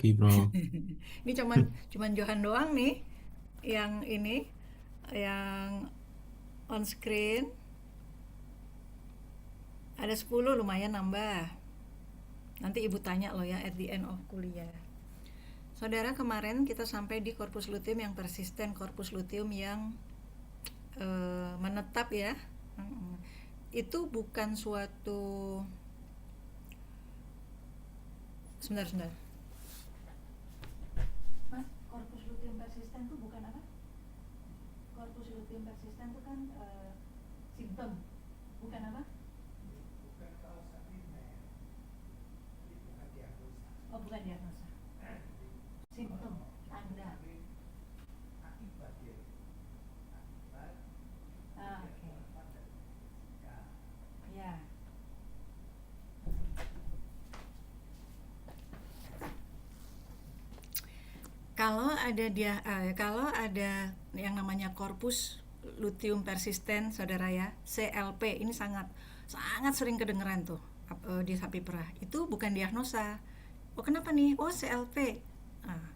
Oke, bro. Ini cuman Johan doang nih yang ini yang on screen ada 10 lumayan nambah. Nanti ibu tanya loh ya at the end of kuliah. Saudara, kemarin kita sampai di korpus luteum yang persisten, korpus luteum yang menetap ya. Itu bukan suatu, sebentar. Mas, korpus luteum persisten itu bukan apa? Korpus luteum persisten itu kan simptom, bukan apa? Oh, bukan diagnosa. Simptom, tanda. Ah, oke. Ya. Kalau ada yang namanya korpus luteum persisten, saudara ya, CLP ini sangat sangat sering kedengeran tuh di sapi perah. Itu bukan diagnosa. Oh, kenapa nih? Oh, CLP. Nah,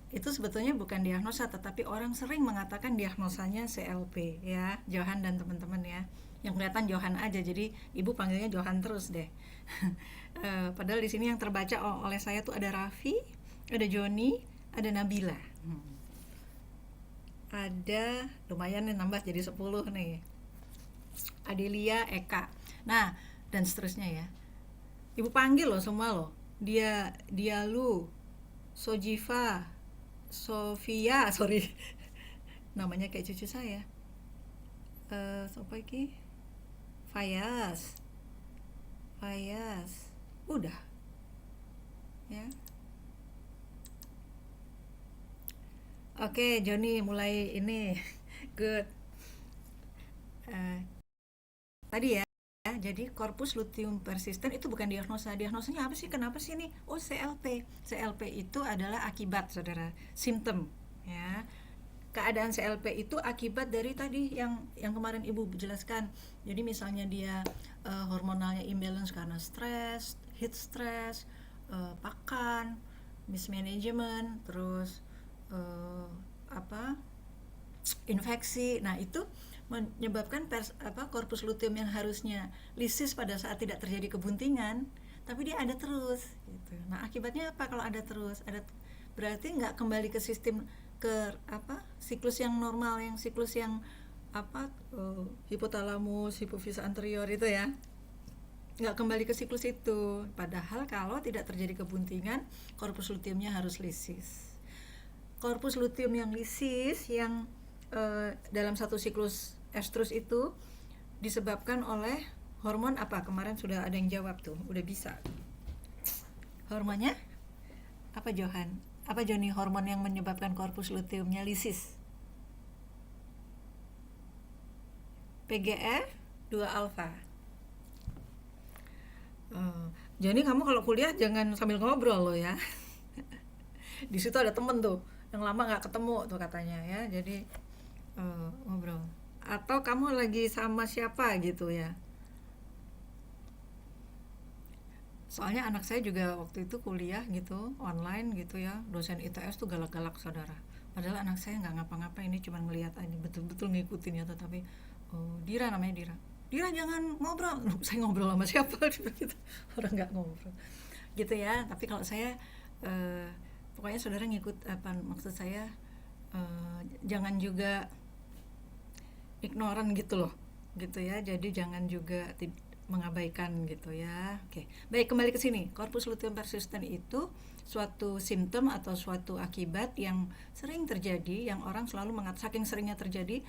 itu sebetulnya bukan diagnosa, tetapi orang sering mengatakan diagnosanya CLP ya, Johan dan teman-teman ya. Yang kelihatan Johan aja, jadi ibu panggilnya Johan terus deh. Padahal di sini yang terbaca oleh saya tuh ada Raffi, ada Joni, ada Nabila. Ada lumayan nih nambah jadi 10 nih. Adelia, Eka. Nah, dan seterusnya ya. Ibu panggil loh semua loh. Dia lu, Sojiva, Sofia, sorry. Namanya kayak cucu saya. Siapa lagi? Fayas. Fayas. Udah ya. Oke, Joni mulai ini. Good. Eh, Tadi ya, jadi korpus luteum persisten itu bukan diagnosa. Diagnosanya apa sih? Kenapa sih ini? Oh, CLP. CLP itu adalah akibat, saudara, simptom ya. Keadaan CLP itu akibat dari tadi yang kemarin ibu jelaskan. Jadi misalnya dia hormonalnya imbalance karena stres, heat stress, pakan, mismanagement, terus eh, apa infeksi. Nah, itu menyebabkan korpus luteum yang harusnya lisis pada saat tidak terjadi kebuntingan, tapi dia ada terus gitu. Nah, akibatnya apa kalau ada terus? Ada berarti nggak kembali ke sistem, ke siklus yang normal, yang siklus yang hipotalamus, hipofisis anterior itu ya, nggak kembali ke siklus itu. Padahal kalau tidak terjadi kebuntingan, korpus luteumnya harus lisis. Korpus luteum yang lisis yang dalam satu siklus estrus itu disebabkan oleh hormon apa? Kemarin sudah ada yang jawab tuh, udah bisa. Hormonnya apa, Johan? Apa, Joni, hormon yang menyebabkan korpus luteumnya lisis? PGF 2 alfa. Joni, kamu kalau kuliah jangan sambil ngobrol loh ya. Di situ ada temen tuh yang lama nggak ketemu tuh katanya ya, jadi ngobrol. Atau kamu lagi sama siapa gitu ya. Soalnya anak saya juga waktu itu kuliah gitu online gitu ya, dosen ITS tuh galak-galak, saudara. Padahal anak saya nggak ngapa-ngapa, ini cuma ngelihat aja, betul-betul ngikutin ya. Tetapi oh, Dira, namanya Dira. Dira jangan ngobrol. Loh, saya ngobrol sama siapa gitu. Orang nggak ngobrol gitu ya. Tapi kalau saya eh, pokoknya saudara ngikut apa maksud saya, jangan juga ignoran gitu loh, gitu ya. Jadi jangan juga mengabaikan gitu ya. Oke, baik, kembali ke sini. Korpus luteum persisten itu suatu simptom atau suatu akibat yang sering terjadi, yang orang selalu saking seringnya terjadi,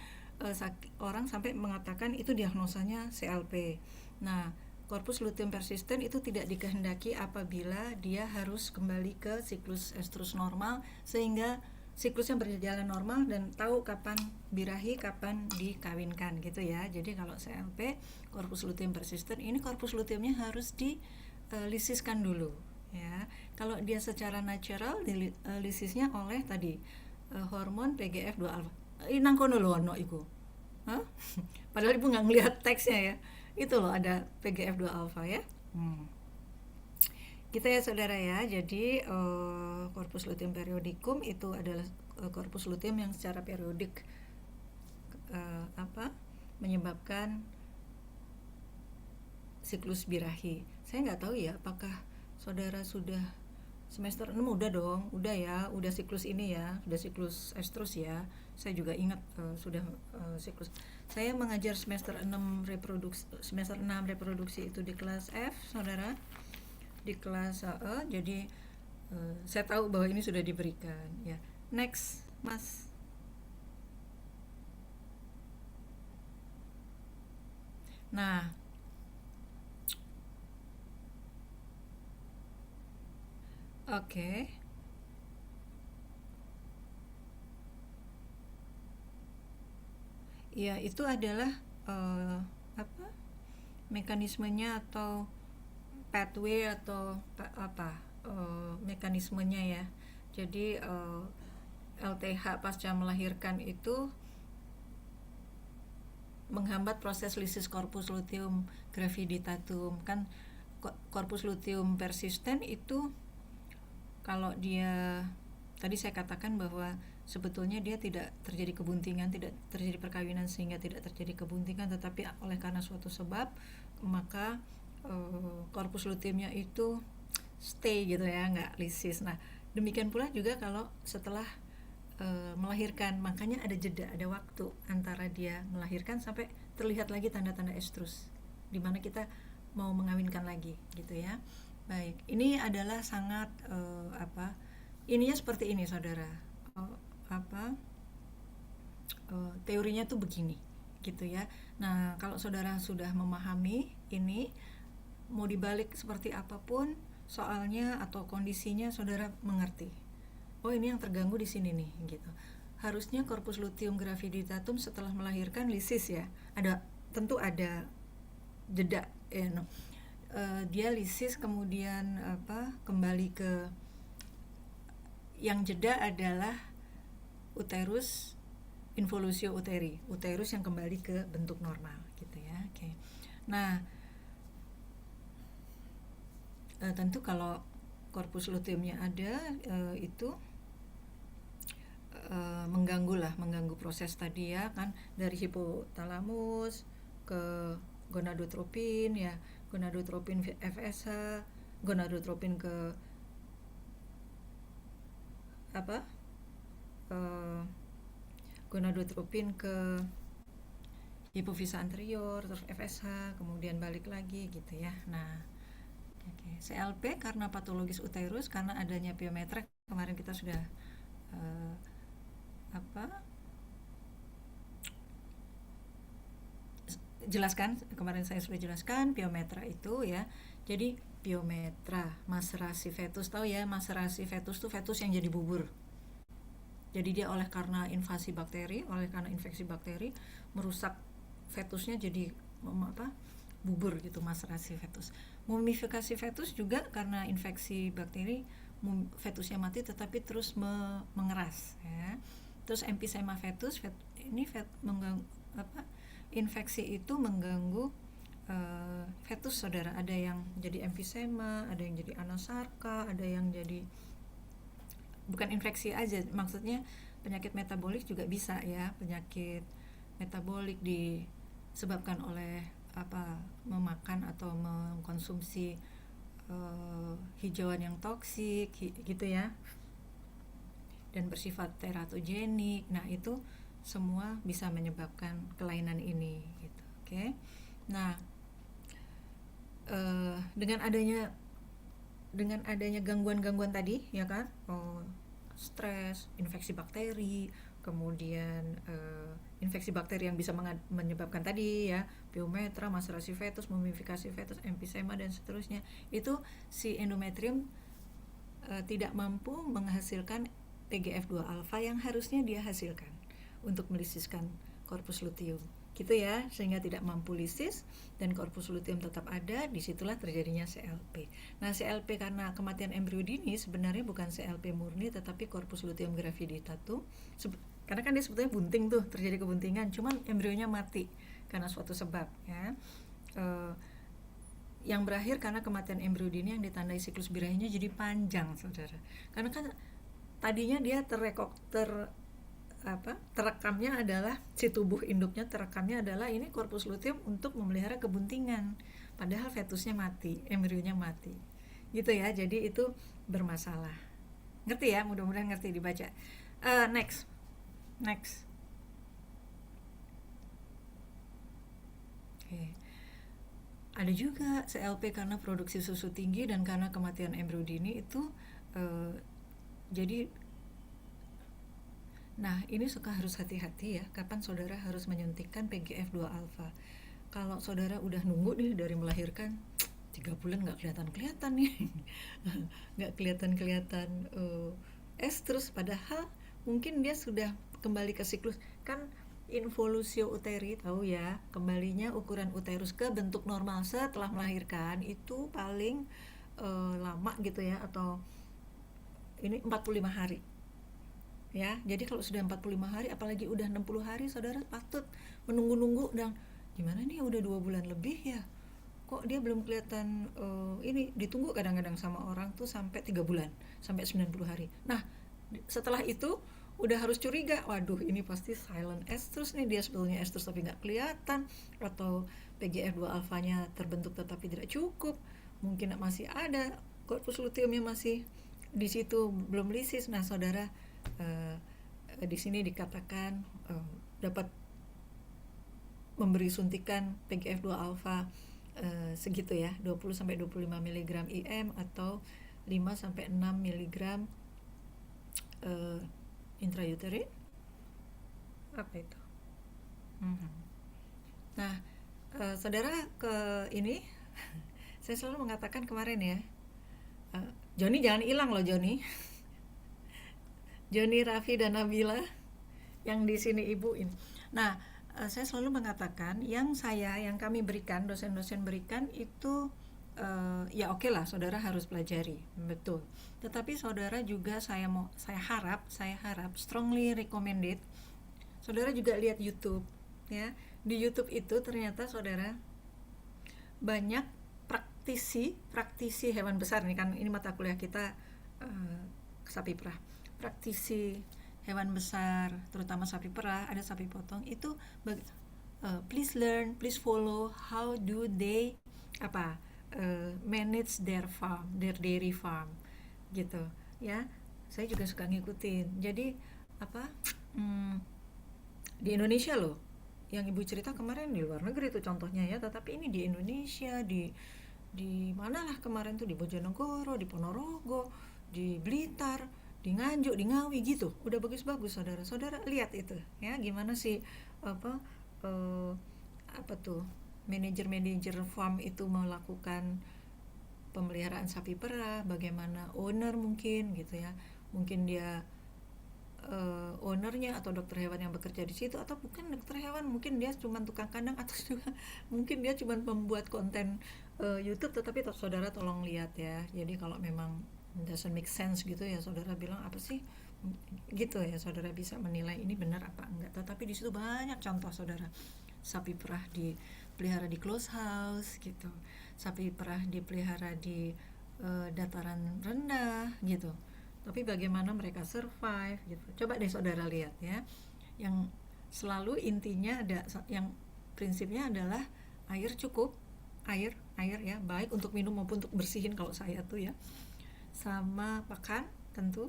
orang sampai mengatakan itu diagnosanya CLP. Nah, korpus luteum persisten itu tidak dikehendaki apabila dia harus kembali ke siklus estrus normal, sehingga siklusnya berjalan normal dan tahu kapan birahi, kapan dikawinkan gitu ya. Jadi kalau CLP, korpus luteum persisten, ini korpus luteumnya harus dilisiskan dulu ya. Kalau dia secara natural lisisnya oleh tadi hormon PGF2 alfa. Inang kono lho ono iku. Hah? Padahal ibu nggak ngelihat teksnya ya. Itu loh ada PGF2 alfa ya. Hmm. Gitu ya saudara ya. Jadi corpus luteum periodicum itu adalah corpus luteum yang secara periodik menyebabkan siklus birahi. Saya nggak tahu ya apakah saudara sudah semester 6 udah dong, udah ya, udah siklus ini ya, udah siklus estrus ya. Saya juga ingat sudah siklus. Saya mengajar semester 6 reproduksi itu di kelas F, saudara. Di kelas A, jadi saya tahu bahwa ini sudah diberikan ya. Next, Mas. Nah, oke. Ya, itu adalah apa? Mekanismenya atau pathway atau mekanismenya ya. Jadi LTH pasca melahirkan itu menghambat proses lisis corpus luteum graviditatum. Kan corpus luteum persisten itu kalau dia tadi saya katakan bahwa sebetulnya dia tidak terjadi kebuntingan, tidak terjadi perkawinan sehingga tidak terjadi kebuntingan, tetapi oleh karena suatu sebab maka corpus luteumnya itu stay gitu ya, nggak lisis. Nah, demikian pula juga kalau setelah melahirkan, makanya ada jeda, ada waktu antara dia melahirkan sampai terlihat lagi tanda-tanda estrus, dimana kita mau mengawinkan lagi gitu ya. Baik, ini adalah sangat ininya seperti ini saudara. Teorinya tuh begini gitu ya. Nah, kalau saudara sudah memahami ini, mau dibalik seperti apapun soalnya atau kondisinya saudara mengerti. Oh, ini yang terganggu di sini nih gitu. Harusnya corpus luteum graviditatum setelah melahirkan lisis ya. Tentu ada jeda ya, no. Dia lisis kemudian kembali ke yang jeda adalah uterus involusio uteri, uterus yang kembali ke bentuk normal gitu ya. Oke. Nah, tentu kalau corpus luteumnya ada itu mengganggu proses tadi ya kan, dari hipotalamus ke gonadotropin ya, gonadotropin FSH, gonadotropin ke gonadotropin ke hipofisa anterior, terus FSH, kemudian balik lagi gitu ya. Nah, CLP karena patologis uterus, karena adanya piometra, kemarin kita sudah jelaskan, kemarin saya sudah jelaskan piometra itu ya. Jadi piometra, maserasi fetus, tahu ya, maserasi fetus tuh fetus yang jadi bubur. Jadi dia oleh karena infeksi bakteri merusak fetusnya jadi bubur gitu, maserasi fetus. Mumifikasi fetus juga karena infeksi bakteri fetusnya mati tetapi terus mengeras ya. Terus empisema fetus, infeksi itu mengganggu fetus saudara. Ada yang jadi empisema, ada yang jadi anasarka, ada yang jadi bukan infeksi aja, maksudnya penyakit metabolik juga bisa ya. Penyakit metabolik disebabkan oleh memakan atau mengkonsumsi hijauan yang toksik gitu ya, dan bersifat teratogenik. Nah, itu semua bisa menyebabkan kelainan ini gitu. Oke. Nah, dengan adanya gangguan-gangguan tadi ya kan, stres, infeksi bakteri, kemudian infeksi bakteri yang bisa menyebabkan tadi ya, piometra, maserasi fetus, mumifikasi fetus, empisema dan seterusnya, itu si endometrium tidak mampu menghasilkan TGF2 alfa yang harusnya dia hasilkan untuk melisiskan corpus luteum gitu ya, sehingga tidak mampu lisis dan corpus luteum tetap ada. Disitulah terjadinya CLP. Nah, CLP karena kematian embrio dini sebenarnya bukan CLP murni tetapi corpus luteum graviditatum, karena kan dia sebetulnya bunting tuh, terjadi kebuntingan, cuman embrionya mati karena suatu sebab ya. yang berakhir karena kematian embrio dini yang ditandai siklus birahinya jadi panjang, saudara. Karena kan tadinya dia terekamnya adalah si tubuh induknya terekamnya adalah ini corpus luteum untuk memelihara kebuntingan, padahal fetusnya mati, embrionya mati, gitu ya. Jadi itu bermasalah. Ngerti ya? Mudah-mudahan ngerti dibaca. Next. Oke. Ada juga CLP karena produksi susu tinggi dan karena kematian embrio dini itu eh, jadi. Nah, ini suka harus hati-hati ya, kapan saudara harus menyuntikkan PGF2 alfa. Kalau saudara udah nunggu nih dari melahirkan 3 bulan nggak kelihatan-kelihatan nih, nggak kelihatan-kelihatan estrus, padahal mungkin dia sudah kembali ke siklus. Kan involusio uteri tahu ya, kembalinya ukuran uterus ke bentuk normal setelah melahirkan itu paling lama gitu ya, atau ini 45 hari. Ya, jadi kalau sudah 45 hari apalagi udah 60 hari saudara patut menunggu-nunggu dan gimana nih udah 2 bulan lebih ya kok dia belum kelihatan. Ini ditunggu kadang-kadang sama orang tuh sampai 3 bulan sampai 90 hari. Nah, setelah itu udah harus curiga, waduh ini pasti silent estrus nih, dia sebetulnya estrus tapi nggak kelihatan, atau PGF2 alfanya terbentuk tetapi tidak cukup, mungkin masih ada corpus luteumnya masih di situ belum lisis. Nah saudara, di sini dikatakan dapat memberi suntikan PGF2 alfa segitu ya, 20 sampai 25 mg IM atau 5 sampai 6 mg intrauterin. Apa itu? Nah, saudara ke ini saya selalu mengatakan kemarin ya, Joni jangan hilang loh Joni. Joni, Raffi, dan Nabila yang di sini ibuin. Nah, saya selalu mengatakan yang kami berikan, dosen-dosen berikan itu ya oke lah, saudara harus pelajari, betul. Tetapi saudara juga saya harap strongly recommended saudara juga lihat YouTube ya. Di YouTube itu ternyata saudara banyak praktisi hewan besar nih kan, ini mata kuliah kita sapi perah. Praktisi hewan besar, terutama sapi perah, ada sapi potong, itu please learn, please follow how do they manage their farm, their dairy farm, gitu ya. Saya juga suka ngikutin. Jadi di Indonesia loh, yang ibu cerita kemarin di luar negeri itu contohnya ya, tetapi ini di Indonesia, di manalah kemarin tuh, di Bojonegoro, di Ponorogo, di Blitar, di Nganjuk, di Ngawi gitu, udah bagus-bagus saudara lihat itu ya, gimana sih manajer farm itu melakukan pemeliharaan sapi perah, bagaimana owner mungkin gitu ya, mungkin dia ownernya atau dokter hewan yang bekerja di situ, atau bukan dokter hewan, mungkin dia cuma tukang kandang, atau juga mungkin dia cuma pembuat konten YouTube. Tetapi saudara tolong lihat ya, jadi kalau memang doesn't make sense gitu ya, saudara bilang apa sih gitu ya, saudara bisa menilai ini benar apa enggak. Tetapi di situ banyak contoh saudara, sapi perah dipelihara di close house gitu, sapi perah dipelihara di dataran rendah gitu, tapi bagaimana mereka survive gitu. Coba deh saudara lihat ya, yang selalu intinya ada, yang prinsipnya adalah air cukup, air ya, baik untuk minum maupun untuk bersihin kalau saya tuh ya, sama pakan tentu,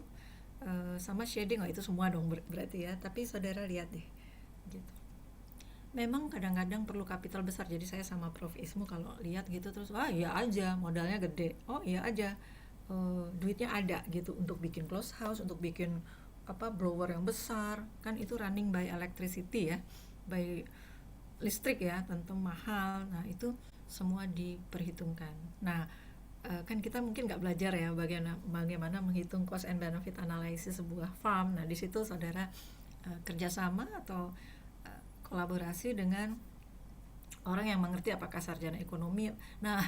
sama shading. Itu semua dong berarti ya. Tapi saudara lihat deh gitu, memang kadang-kadang perlu kapital besar. Jadi saya sama Prof Ismu kalau lihat gitu terus iya aja modalnya gede, iya aja duitnya ada gitu untuk bikin close house, untuk bikin blower yang besar, kan itu running by electricity ya, by listrik ya, tentu mahal. Nah itu semua diperhitungkan. Nah kan kita mungkin nggak belajar ya bagaimana menghitung cost and benefit analysis sebuah farm. Nah di situ saudara kerjasama atau kolaborasi dengan orang yang mengerti, apakah sarjana ekonomi. Nah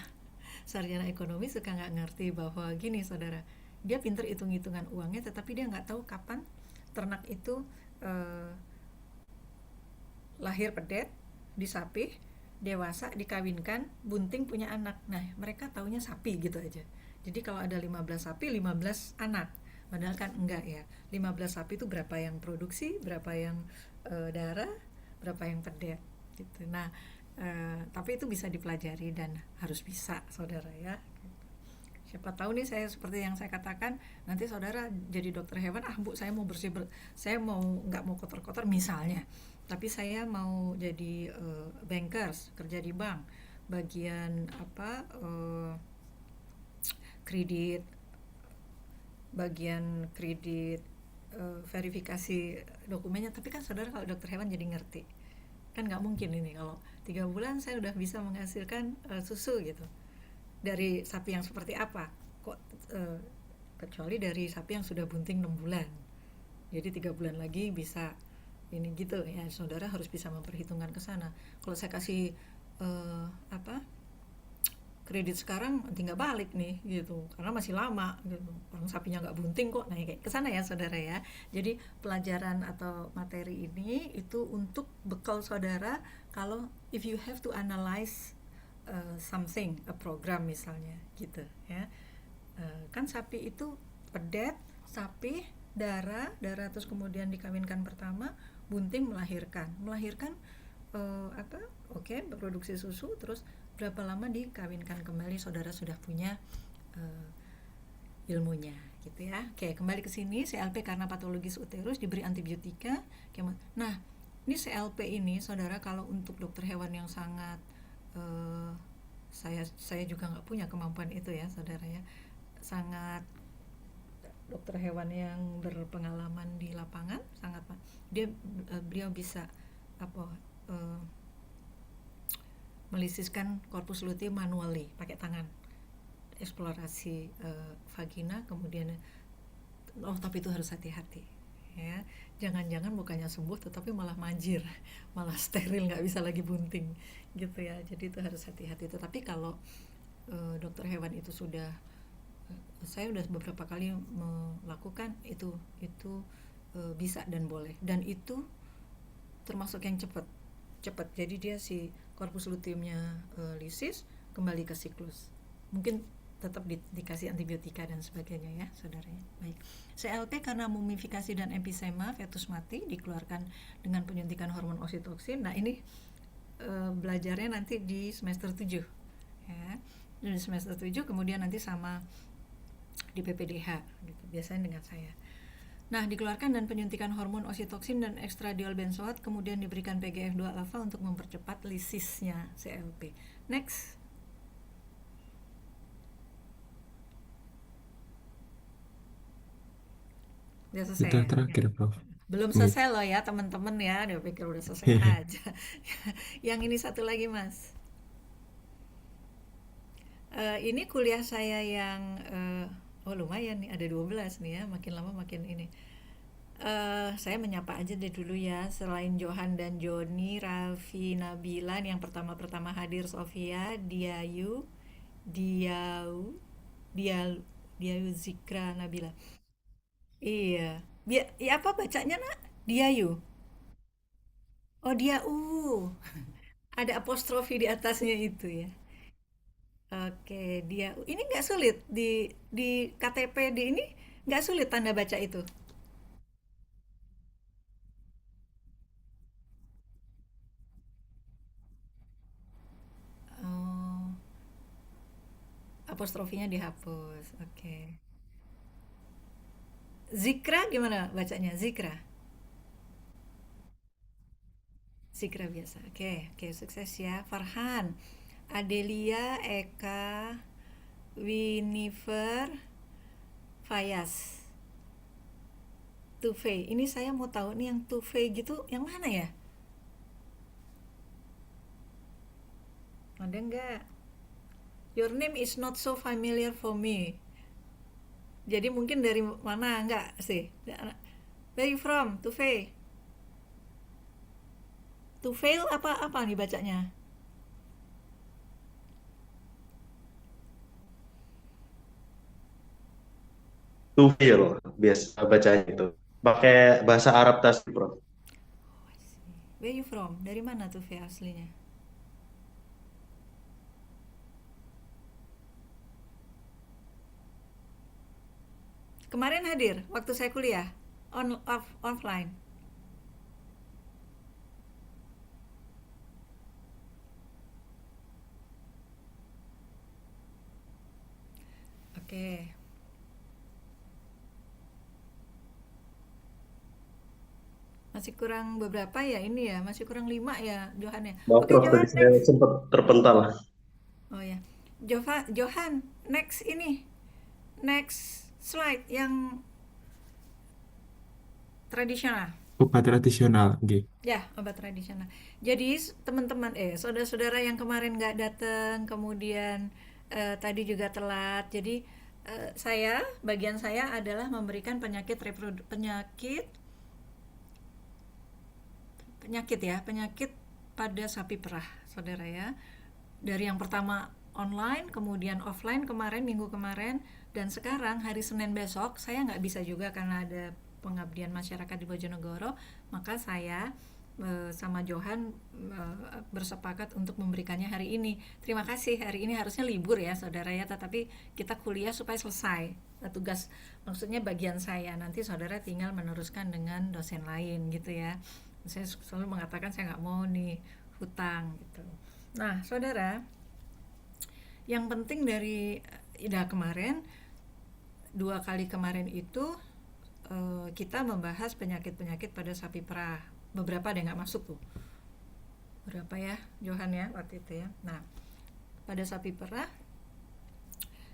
sarjana ekonomi suka nggak ngerti bahwa gini saudara, dia pinter hitung-hitungan uangnya, tetapi dia nggak tahu kapan ternak itu lahir pedet di sapi, dewasa dikawinkan, bunting punya anak. Nah, mereka taunya sapi gitu aja. Jadi kalau ada 15 sapi, 15 anak. Padahal kan enggak ya. 15 sapi itu berapa yang produksi, berapa yang darah, berapa yang pedet gitu. Nah, tapi itu bisa dipelajari dan harus bisa, saudara ya. Siapa tahu nih, saya seperti yang saya katakan, nanti saudara jadi dokter hewan, ah bu saya mau saya mau nggak mau kotor-kotor misalnya, tapi saya mau jadi bankers, kerja di bank, bagian apa, kredit, bagian kredit, verifikasi dokumennya. Tapi kan saudara kalau dokter hewan jadi ngerti, kan nggak mungkin ini kalau 3 bulan saya udah bisa menghasilkan susu gitu dari sapi yang seperti apa kok, eh, kecuali dari sapi yang sudah bunting 6 bulan, jadi 3 bulan lagi bisa ini gitu ya. Saudara harus bisa memperhitungkan ke sana. Kalau saya kasih apa, kredit sekarang nanti nggak balik nih gitu karena masih lama gitu, orang sapinya nggak bunting kok. Nah kayak kesana ya saudara ya. Jadi pelajaran atau materi ini itu untuk bekal saudara kalau if you have to analyze something, a program misalnya gitu ya. Kan sapi itu pedet, sapi darah darah terus kemudian dikawinkan pertama, bunting melahirkan apa, oke, produksi susu, terus berapa lama dikawinkan kembali, saudara sudah punya uh, ilmunya gitu ya. Oke, kembali ke sini, CLP karena patologis uterus diberi antibiotika. Nah, ini CLP ini saudara kalau untuk dokter hewan yang sangat uh, saya juga nggak punya kemampuan itu ya saudara ya, sangat dokter hewan yang berpengalaman di lapangan sangat beliau bisa apa, melisiskan corpus luteum manually pakai tangan, eksplorasi vagina, kemudian tapi itu harus hati-hati ya, jangan-jangan bukannya sembuh tetapi malah manjir, malah steril, nggak bisa lagi bunting gitu ya. Jadi itu harus hati-hati. Tetapi kalau dokter hewan itu sudah, saya udah beberapa kali melakukan itu bisa dan boleh, dan itu termasuk yang cepat. Jadi dia si corpus luteumnya lisis, kembali ke siklus. Mungkin tetap dikasih antibiotika dan sebagainya ya saudaranya. Baik. CLP karena mumifikasi dan empisema, fetus mati, dikeluarkan dengan penyuntikan hormon oksitoksin. Nah ini belajarnya nanti di semester 7 ya. Di semester 7 kemudian nanti sama di PPDH gitu, biasanya dengan saya. Nah, dikeluarkan dan penyuntikan hormon oksitoksin dan estradiol benzoat, kemudian diberikan PGF2 alfa untuk mempercepat lisisnya CLP. Next. Udah selesai Itu ya? terakhir, Prof. Belum Iya. selesai loh ya teman-teman ya, udah pikir udah selesai aja. Yang ini satu lagi Mas. Ini kuliah saya yang oh lumayan nih, ada 12 nih ya, makin lama makin ini. Saya menyapa aja deh dulu ya. Selain Johan dan Joni, Raffi, Nabila, yang pertama-pertama hadir Sofia, Diayu, Diau, Dial, Diayu Zikra Nabila. Iya. Ya apa bacanya nak? Diayu. Oh Diau. Ada apostrofi di atasnya itu ya. Oke, Diau. Ini nggak sulit di KTP di ini, nggak sulit tanda baca itu. Oh, apostrofinya dihapus. Oke. Zikra gimana bacanya? Zikra. Zikra biasa. Oke, oke, sukses ya. Farhan, Adelia, Eka, Winifer, Fayas, Tufei. Ini saya mau tahu nih yang Tufei gitu, yang mana ya? Ada nggak? Your name is not so familiar for me. Jadi mungkin dari mana nggak sih? Where you from? Tufei. Tufail apa nih bacanya? Tufil biasa bacanya itu. Pakai bahasa Arab tasbih, Bro. Where you from? Dari mana Tufei aslinya? Kemarin hadir waktu saya kuliah offline. Oke. Masih kurang beberapa ya ini ya, masih kurang 5 ya Johan ya. Maaf Oke Prof, tadi Johan saya next. sempat terpental. Oh ya. Johan next ini. Next slide yang tradisional. Obat tradisional, nggih. Ya, obat tradisional. Jadi teman-teman, saudara-saudara yang kemarin nggak datang, kemudian tadi juga telat. Jadi bagian saya adalah memberikan penyakit pada sapi perah, saudara ya. Dari yang pertama online, kemudian offline kemarin, minggu kemarin, dan sekarang hari Senin besok saya nggak bisa juga karena ada pengabdian masyarakat di Bojonegoro, maka saya sama Johan bersepakat untuk memberikannya hari ini. Terima kasih, hari ini harusnya libur ya saudara ya, tetapi kita kuliah supaya selesai tugas, maksudnya bagian saya, nanti saudara tinggal meneruskan dengan dosen lain gitu ya. Saya selalu mengatakan saya nggak mau nih hutang gitu. Nah saudara, yang penting dari kemarin 2 kali kemarin itu kita membahas penyakit-penyakit pada sapi perah. Beberapa ada yang nggak masuk tuh. Berapa ya, Johan ya waktu itu ya. Nah, pada sapi perah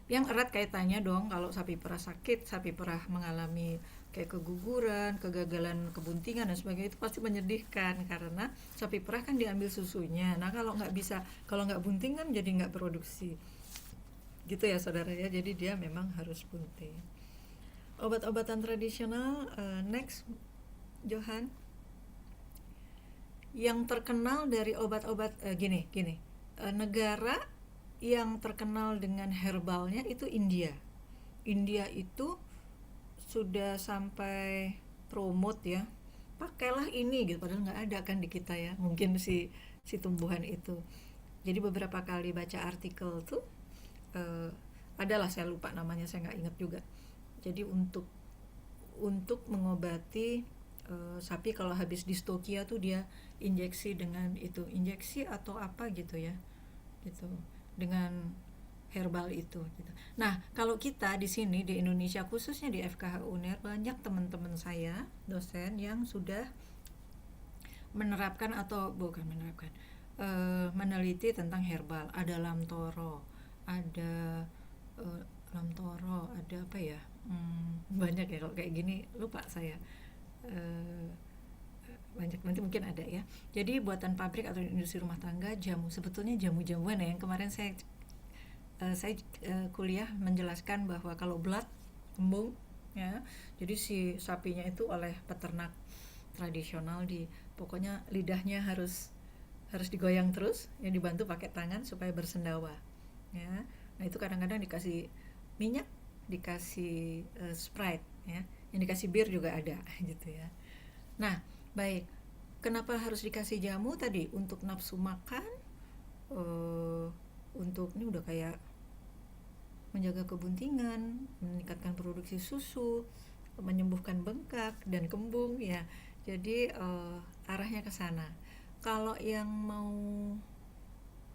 yang erat kaitannya dong, kalau sapi perah sakit, sapi perah mengalami kayak keguguran, kegagalan kebuntingan dan sebagainya, itu pasti menyedihkan karena sapi perah kan diambil susunya. Nah, kalau nggak bunting kan jadi nggak produksi. Gitu ya saudara ya. Jadi dia memang harus bunting. Obat-obatan tradisional, next Johan. Yang terkenal dari obat-obat gini, negara yang terkenal dengan herbalnya itu India. India itu sudah sampai promote ya, pakailah ini gitu, padahal nggak ada kan di kita ya, mungkin si tumbuhan itu. Jadi beberapa kali baca artikel tuh adalah, saya lupa namanya, saya nggak ingat juga. Jadi untuk mengobati sapi kalau habis distokia tuh dia injeksi dengan itu, injeksi atau apa gitu ya, gitu, dengan herbal itu gitu. Nah, kalau kita di sini di Indonesia, khususnya di FKH UNER, banyak teman-teman saya dosen yang sudah menerapkan atau bukan menerapkan, meneliti tentang herbal. Ada lamtoro, ada ada apa ya, banyak ya, kalau kayak gini lupa saya. Banyak, nanti mungkin ada ya. Jadi buatan pabrik atau industri rumah tangga, sebetulnya jamu-jamuan ya, yang kemarin saya kuliah menjelaskan bahwa kalau blood kembung ya, jadi si sapinya itu oleh peternak tradisional, pokoknya lidahnya harus digoyang terus, yang dibantu pakai tangan supaya bersendawa ya. Nah itu kadang-kadang dikasih minyak, dikasih Sprite ya, yang dikasih bir juga ada gitu ya. Nah baik, kenapa harus dikasih jamu tadi? Untuk nafsu makan, untuk ini udah kayak menjaga kebuntingan, meningkatkan produksi susu, menyembuhkan bengkak dan kembung ya. Jadi arahnya ke sana. Kalau yang mau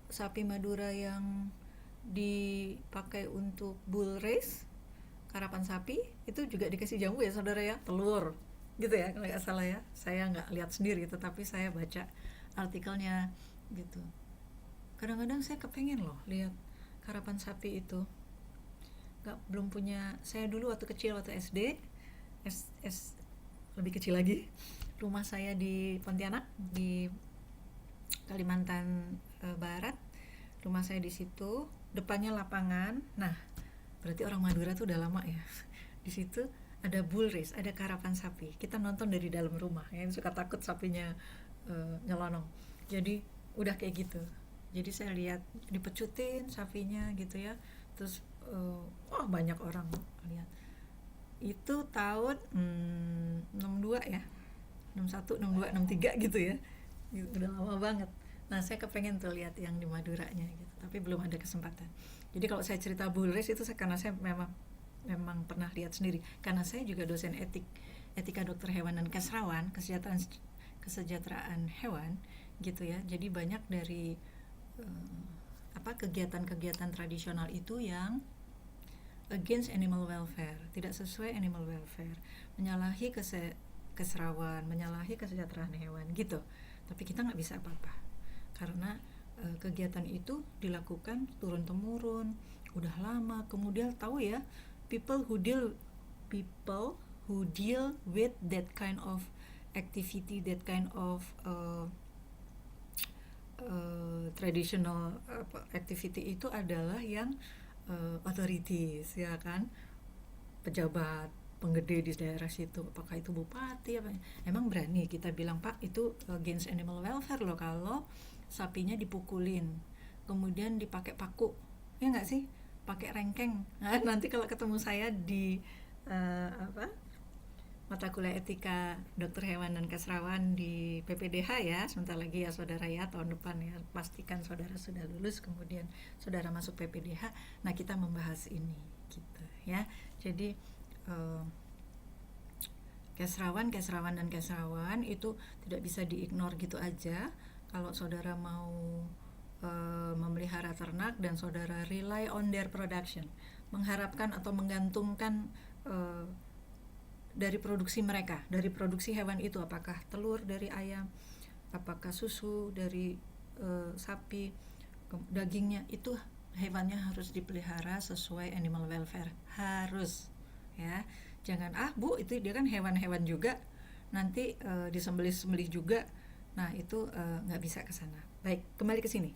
sapi Madura yang dipakai untuk bull race, karapan sapi, itu juga dikasih jamu ya saudara ya, telur gitu ya kalau nggak salah ya. Saya nggak lihat sendiri, tetapi saya baca artikelnya gitu. Kadang-kadang saya kepengen loh lihat karapan sapi itu. Belum punya. Saya dulu waktu kecil, waktu SD, lebih kecil lagi, rumah saya di Pontianak, di Kalimantan Barat. Rumah saya di situ, depannya lapangan. Nah, berarti orang Madura tuh udah lama ya. Di situ ada bull race, ada karapan sapi. Kita nonton dari dalam rumah, ya, suka takut sapinya nyelonong. Jadi udah kayak gitu. Jadi saya lihat dipecutin sapinya gitu ya. Terus banyak orang lihat. Itu tahun 62 ya. 61, 62, 63 gitu ya. Udah lama banget. Nah, saya kepengen tuh lihat yang di Maduranya gitu, tapi belum ada kesempatan. Jadi kalau saya cerita bull race itu karena saya memang memang pernah lihat sendiri karena saya juga dosen etika dokter hewan dan keserawan, kesejahteraan hewan gitu ya. Jadi banyak dari kegiatan-kegiatan tradisional itu yang against animal welfare, tidak sesuai animal welfare, menyalahi keserawan, menyalahi kesejahteraan hewan gitu. Tapi kita nggak bisa apa-apa karena kegiatan itu dilakukan turun temurun udah lama. Kemudian tahu ya, people who deal with that kind of activity, that kind of traditional activity itu adalah yang authorities ya kan, pejabat penggede di daerah situ, apakah itu bupati apa, emang berani kita bilang Pak itu against animal welfare loh kalau sapinya dipukulin kemudian dipakai paku, ya nggak sih, pakai rengkeng. Nah, nanti kalau ketemu saya di mata kuliah etika dokter hewan dan keserawan di PPDH ya, sebentar lagi ya saudara ya, tahun depan ya, pastikan saudara sudah lulus kemudian saudara masuk PPDH. Nah, kita membahas ini gitu ya. Jadi keserawan dan keserawan itu tidak bisa diignore gitu aja. Kalau saudara mau memelihara ternak dan saudara rely on their production, mengharapkan atau menggantungkan dari produksi mereka, dari produksi hewan itu, apakah telur dari ayam, apakah susu dari sapi, dagingnya itu hewannya harus dipelihara sesuai animal welfare, harus ya. Jangan Bu itu dia kan hewan-hewan juga, nanti disembelih-sembelih juga. Nah itu nggak bisa ke sana. Baik, kembali ke sini.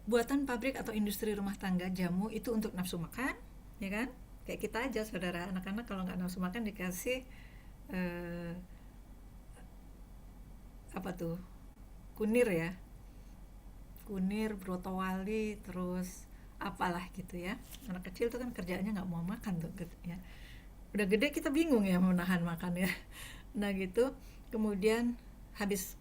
Buatan pabrik atau industri rumah tangga jamu itu untuk nafsu makan, ya kan? Kayak kita aja saudara, anak-anak kalau nggak nafsu makan dikasih kunir ya, kunir, broto wali, terus apalah gitu ya. Anak kecil tuh kan kerjaannya nggak mau makan tuh ya. Udah gede kita bingung ya menahan makan ya. Nah gitu, kemudian habis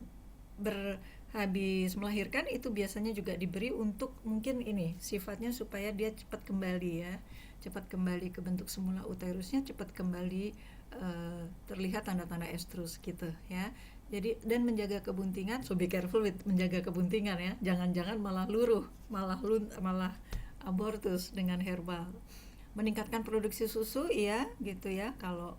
melahirkan itu biasanya juga diberi untuk mungkin ini sifatnya supaya dia cepat kembali ya, cepat kembali ke bentuk semula uterusnya, cepat kembali terlihat tanda-tanda estrus gitu ya. Jadi dan menjaga kebuntingan, so be careful with menjaga kebuntingan ya, jangan-jangan malah luruh, malah abortus dengan herbal. Meningkatkan produksi susu ya gitu ya. Kalau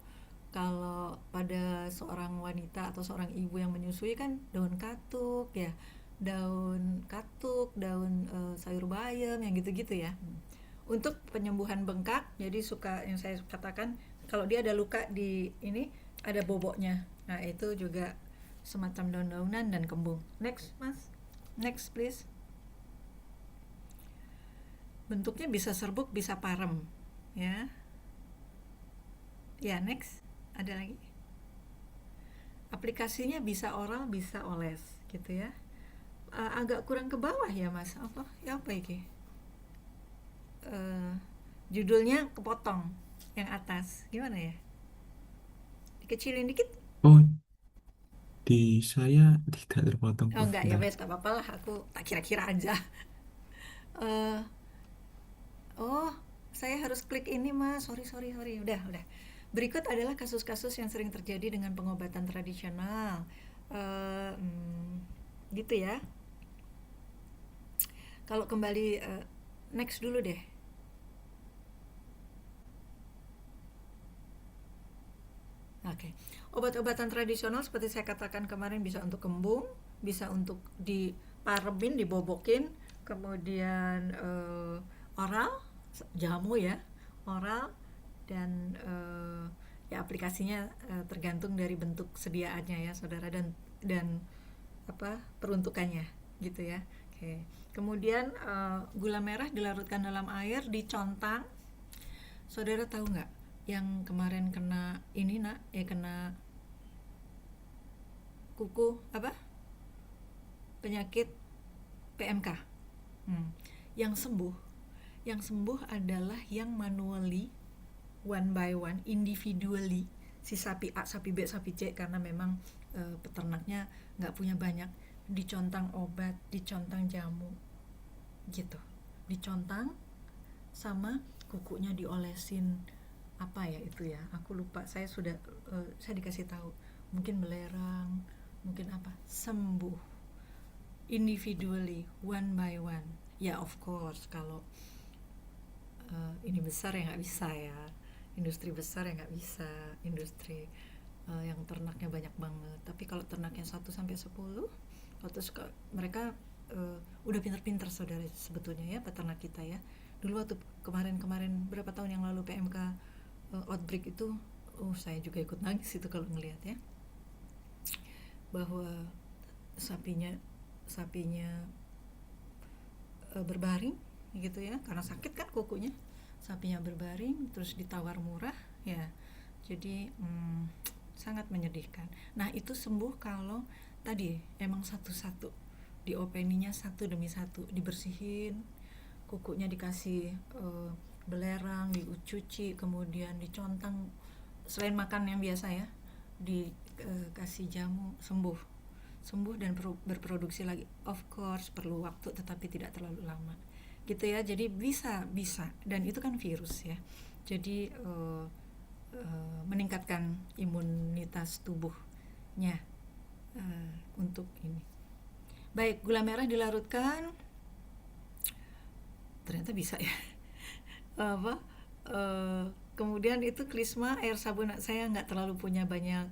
pada seorang wanita atau seorang ibu yang menyusui kan daun katuk ya, daun sayur bayam yang gitu-gitu ya. Untuk penyembuhan bengkak, jadi suka yang saya katakan kalau dia ada luka di ini ada boboknya, nah itu juga semacam daun-daunan dan kembung. Next mas, next please. Bentuknya bisa serbuk, bisa parem ya. Ya next, ada lagi. Aplikasinya bisa oral, bisa oles gitu ya. Agak kurang ke bawah ya mas, apa iki? Judulnya kepotong yang atas, gimana ya? Dikecilin dikit. Oh, di saya tidak terpotong Oh kok. enggak ya, Bentar. wes gak apa-apa lah, aku tak kira-kira aja. uh, oh saya harus klik ini mas, sorry udah. Berikut adalah kasus-kasus yang sering terjadi dengan pengobatan tradisional. Gitu ya. Kalau kembali next dulu deh. Oke. Obat-obatan tradisional seperti saya katakan kemarin bisa untuk kembung, bisa untuk diparemin, dibobokin, kemudian oral, jamu ya, oral, dan ya aplikasinya tergantung dari bentuk sediaannya ya saudara, dan peruntukannya gitu ya. Oke. Kemudian gula merah dilarutkan dalam air, dicontang. Saudara tahu nggak yang kemarin kena ini kena kuku penyakit PMK. Yang sembuh adalah yang manually, one by one, individually, si sapi A, sapi B, sapi C, karena memang peternaknya nggak punya banyak, dicontang obat, dicontang jamu gitu, dicontang sama kukunya diolesin apa ya itu ya, aku lupa, saya dikasih tahu, mungkin belerang, mungkin apa, sembuh individually, one by one. Ya of course kalau ini besar ya nggak bisa ya, industri besar ya nggak bisa, industri yang ternaknya banyak banget. Tapi kalau ternaknya 1 sampai 10, terus mereka udah pinter-pinter saudara sebetulnya ya, peternak kita ya. Dulu waktu kemarin berapa tahun yang lalu PMK outbreak itu, saya juga ikut nangis itu kalau ngelihat ya, bahwa sapinya berbaring gitu ya, karena sakit kan kukunya, sapinya berbaring terus ditawar murah ya. Jadi sangat menyedihkan. Nah itu sembuh kalau tadi emang satu-satu diopeninya, satu demi satu dibersihin, kukunya dikasih belerang, dicuci, kemudian dicontang, selain makan yang biasa ya, dikasih jamu, sembuh dan berproduksi lagi. Of course perlu waktu tetapi tidak terlalu lama gitu ya. Jadi bisa dan itu kan virus ya, jadi meningkatkan imunitas tubuhnya untuk ini. Baik, gula merah dilarutkan, ternyata bisa ya. Apa kemudian itu klisma, air sabun. Saya nggak terlalu punya banyak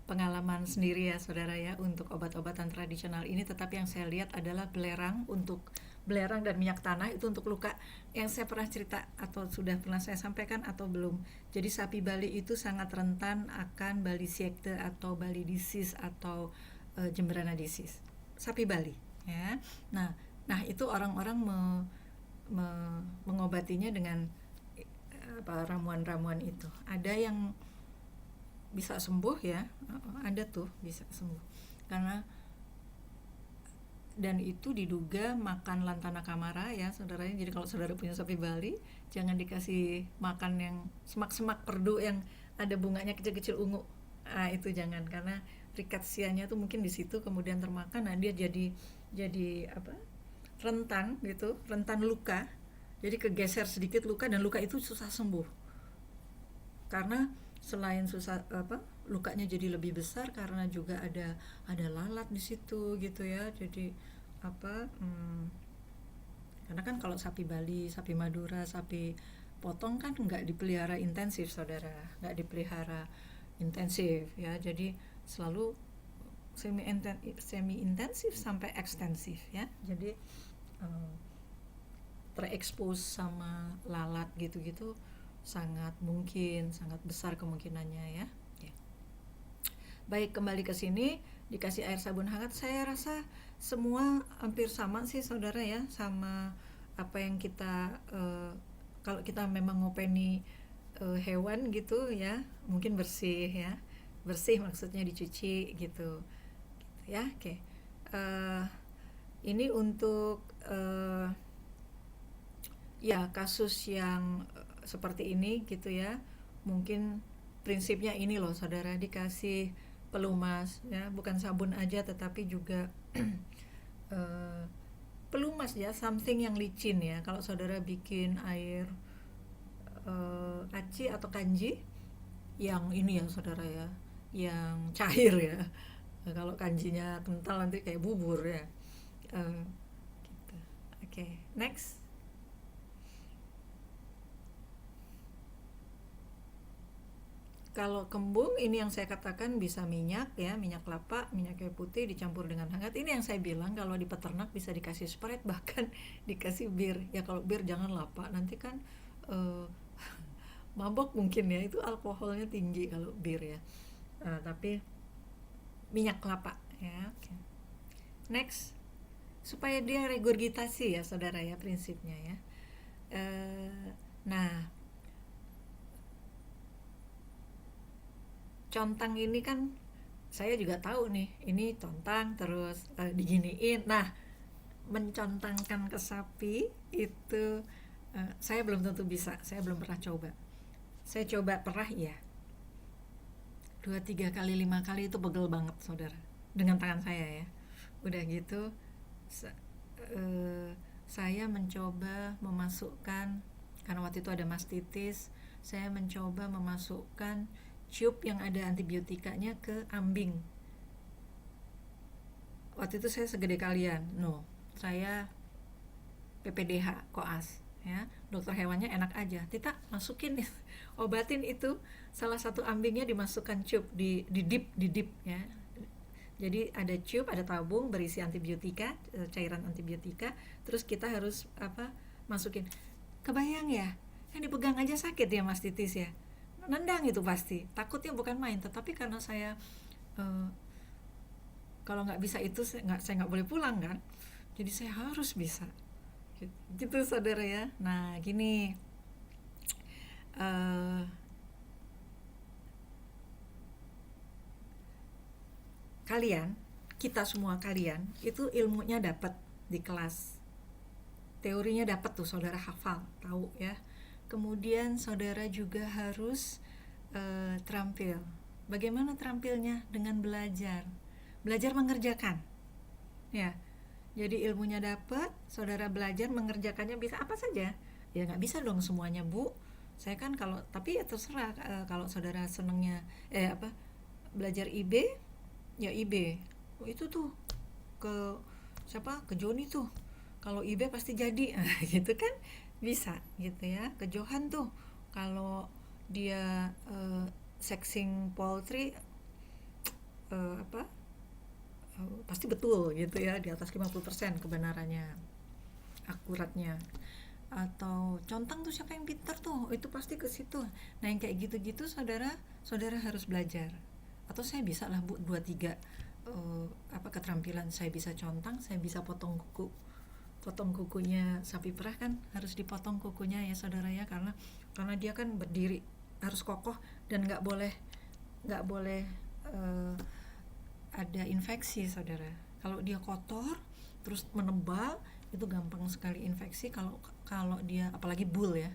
pengalaman sendiri ya saudara ya untuk obat-obatan tradisional ini, tetapi yang saya lihat adalah belerang dan minyak tanah itu untuk luka, yang saya pernah cerita atau sudah pernah saya sampaikan atau belum. Jadi sapi Bali itu sangat rentan akan Bali siekte atau Bali disease atau Jemberana disease, sapi Bali ya. Nah itu orang-orang mengobatinya dengan ramuan-ramuan itu. Ada yang bisa sembuh ya, ada tuh bisa sembuh karena, dan itu diduga makan lantana kamara ya saudaranya. Jadi kalau saudara punya sapi Bali, jangan dikasih makan yang semak-semak perdu yang ada bunganya kecil-kecil ungu. Itu jangan, karena rickettsia-nya tuh mungkin di situ, kemudian termakan. Nah dia jadi apa, rentan gitu, rentan luka. Jadi kegeser sedikit luka, dan luka itu susah sembuh karena selain susah lukanya jadi lebih besar karena juga ada lalat di situ gitu ya. Jadi karena kan kalau sapi Bali, sapi Madura, sapi potong kan nggak dipelihara intensif saudara, nggak dipelihara intensif ya. Jadi selalu semi intensif sampai ekstensif ya. Jadi terekspos sama lalat gitu-gitu sangat besar kemungkinannya ya. Baik, kembali ke sini, dikasih air sabun hangat. Saya rasa semua hampir sama sih saudara ya, sama apa yang kita kalau kita memang ngopeni hewan gitu ya, mungkin bersih ya, bersih maksudnya dicuci gitu ya. Oke. Ini untuk ya kasus yang seperti ini gitu ya, mungkin prinsipnya ini loh saudara, dikasih pelumas ya, bukan sabun aja tetapi juga pelumas ya, something yang licin ya. Kalau saudara bikin air aci atau kanji yang ini ya saudara ya, yang cair ya. Kalau kanjinya kental nanti kayak bubur ya. Gitu. Oke, next. Kalau kembung ini yang saya katakan bisa minyak ya, minyak kelapa, minyak kayu putih dicampur dengan hangat. Ini yang saya bilang kalau di peternak bisa dikasih Sprite, bahkan dikasih bir. Ya kalau bir jangan lapa, nanti kan mabok mungkin ya, itu alkoholnya tinggi kalau bir ya. Tapi minyak kelapa ya. Okay. Next, supaya dia regurgitasi ya saudara ya, prinsipnya ya. Nah, contang ini kan saya juga tahu nih, ini contang terus diginiin. Nah, mencontangkan ke sapi itu saya belum tentu bisa, saya belum pernah coba. Saya coba perah ya, 2, 3 kali, 5 kali itu pegel banget saudara, dengan tangan saya ya. Udah gitu saya mencoba memasukkan, karena waktu itu ada mastitis, saya mencoba memasukkan tube yang ada antibiotikanya ke ambing. Waktu itu saya segede kalian, saya PPDH koas ya, dokter hewannya enak aja, Tita masukin obatin itu, salah satu ambingnya dimasukkan tube di dip ya. Jadi ada tube, ada tabung berisi antibiotika, cairan antibiotika, terus kita harus masukin. Kebayang ya, yang dipegang aja sakit ya Mas Titis ya, nendang itu pasti, takutnya bukan main. Tetapi karena saya eh, kalau nggak bisa itu saya nggak boleh pulang kan, jadi saya harus bisa gitu saudara ya. Nah gini, eh, kalian, kita semua kalian itu ilmunya dapat di kelas, teorinya dapat tuh saudara hafal tahu ya. Kemudian saudara juga harus terampil. Bagaimana terampilnya? Dengan belajar mengerjakan ya. Jadi ilmunya dapat, saudara belajar mengerjakannya bisa apa saja. Ya nggak bisa dong semuanya Bu, saya kan kalau, tapi ya terserah, kalau saudara senengnya belajar IB ya IB. Itu tuh ke siapa, ke Joni tuh kalau IB pasti jadi gitu kan, bisa gitu ya. Ke Johan tuh kalau dia sexing poultry pasti betul gitu ya, di atas 50% kebenarannya, akuratnya. Atau contang tuh siapa yang pintar tuh, itu pasti ke situ. Nah yang kayak gitu-gitu saudara harus belajar. Atau saya bisa lah Bu 2-3 keterampilan. Saya bisa contang, saya bisa potong kukunya sapi perah, kan harus dipotong kukunya ya saudara ya, karena dia kan berdiri harus kokoh dan nggak boleh ada infeksi saudara. Kalau dia kotor terus menebal itu gampang sekali infeksi. Kalau dia apalagi bull ya,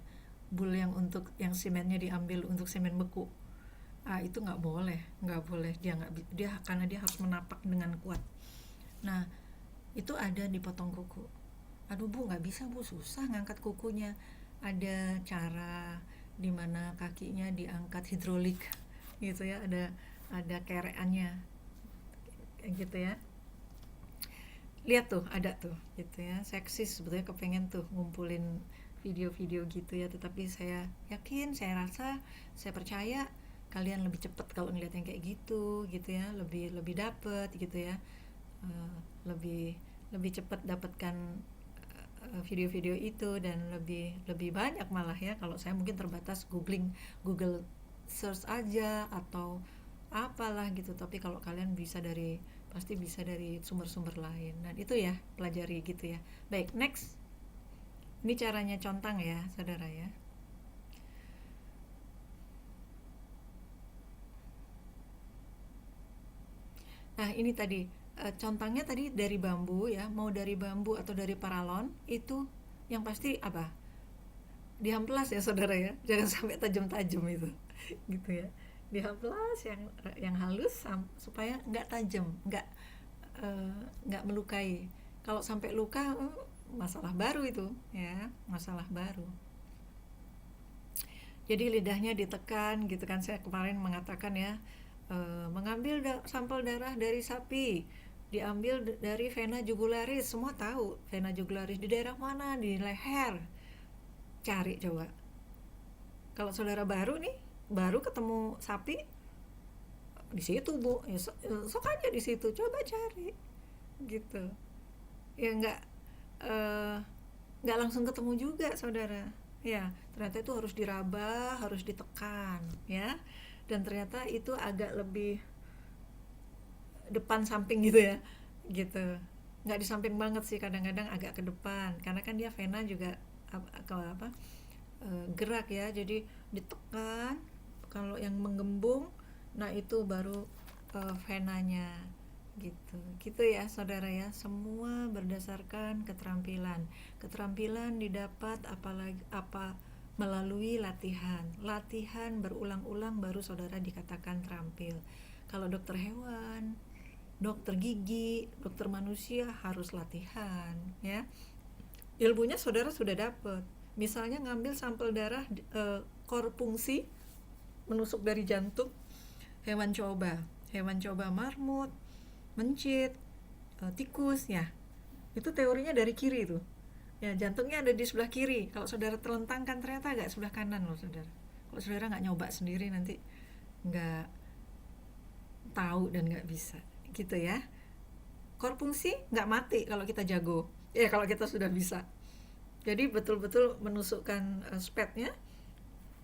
bull yang untuk yang semennya diambil untuk semen beku, itu nggak boleh dia karena dia harus menapak dengan kuat. Nah itu ada dipotong kuku. Aduh Bu, nggak bisa Bu, susah ngangkat kukunya. Ada cara dimana kakinya diangkat hidrolik gitu ya, ada kereannya gitu ya. Lihat tuh, ada tuh gitu ya. Seksis sebetulnya, kepengen tuh ngumpulin video-video gitu ya, tetapi saya yakin, saya rasa, saya percaya kalian lebih cepat kalau ngeliat yang kayak gitu ya, lebih dapet gitu ya. Lebih cepat dapatkan video-video itu, dan lebih banyak malah ya. Kalau saya mungkin terbatas Google search aja atau apalah gitu, tapi kalau kalian pasti bisa dari sumber-sumber lain. Dan itu ya, pelajari gitu ya. Baik, next. Ini caranya contang ya saudara ya. Nah ini tadi contangnya tadi dari bambu ya, mau dari bambu atau dari paralon, itu yang pasti diamplas ya saudara ya, jangan sampai tajam-tajam itu gitu ya. Diamplas yang halus supaya nggak tajam, nggak melukai. Kalau sampai luka, masalah baru itu ya, masalah baru. Jadi lidahnya ditekan gitu kan, saya kemarin mengatakan ya, mengambil sampel darah dari sapi, diambil dari vena jugularis. Semua tahu vena jugularis di daerah mana, di leher. Cari coba. Kalau saudara baru ketemu sapi di situ Bu, ya sok aja di situ, coba cari gitu ya. Nggak langsung ketemu juga saudara ya, ternyata itu harus diraba, harus ditekan ya, dan ternyata itu agak lebih depan samping gitu ya, gitu. Nggak di samping banget sih, kadang-kadang agak ke depan karena kan dia vena juga gerak ya, jadi ditekan. Kalau yang menggembung, nah itu baru venanya gitu ya saudara ya. Semua berdasarkan keterampilan didapat melalui latihan berulang-ulang, baru saudara dikatakan terampil. Kalau dokter hewan, dokter gigi, dokter manusia harus latihan ya. Ilmunya saudara sudah dapat, Misalnya ngambil sampel darah korpungsi menusuk dari jantung hewan coba marmut, mencit, tikus ya. Itu teorinya dari kiri tuh. Ya, jantungnya ada di sebelah kiri. Kalau saudara terlentangkan ternyata agak sebelah kanan loh saudara. Kalau saudara nggak nyoba sendiri nanti nggak tahu dan nggak bisa gitu ya. Korpungsi nggak mati kalau kita jago. Ya kalau kita sudah bisa. Jadi betul-betul menusukkan spetnya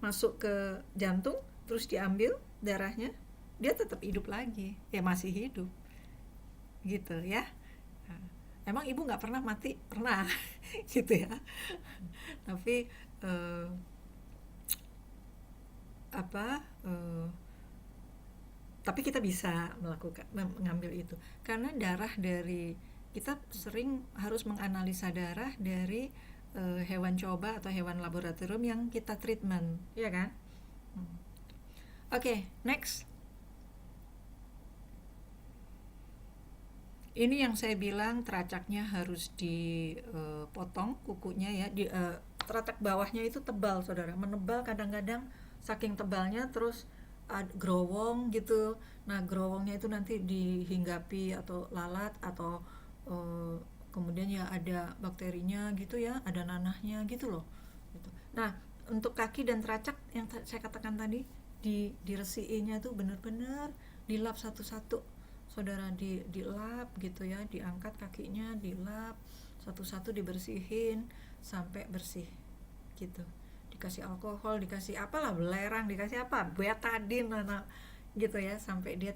masuk ke jantung, terus diambil darahnya, dia tetap hidup lagi. Ya masih hidup. Gitu ya. Nah, emang ibu nggak pernah mati? Pernah. Gitu ya. Tapi eh, apa tapi kita bisa mengambil itu karena darah dari kita sering harus menganalisa darah dari hewan coba atau hewan laboratorium yang kita treatment, ya kan? Oke, next. Ini yang saya bilang teracaknya harus dipotong kukunya ya. Teracak bawahnya itu tebal, saudara, menebal kadang-kadang saking tebalnya, terus growong gitu. Nah, growongnya itu nanti dihinggapi atau lalat atau kemudian ya ada bakterinya gitu ya, ada nanahnya gitu loh. Gitu. Nah, untuk kaki dan teracak yang saya katakan tadi diresiinya tuh benar-benar dilap satu-satu. Saudara dilap gitu ya, diangkat kakinya, dilap satu-satu, dibersihin sampai bersih gitu. Dikasih alkohol, dikasih apalah, belerang, dikasih apa, betadine gitu ya, sampai dia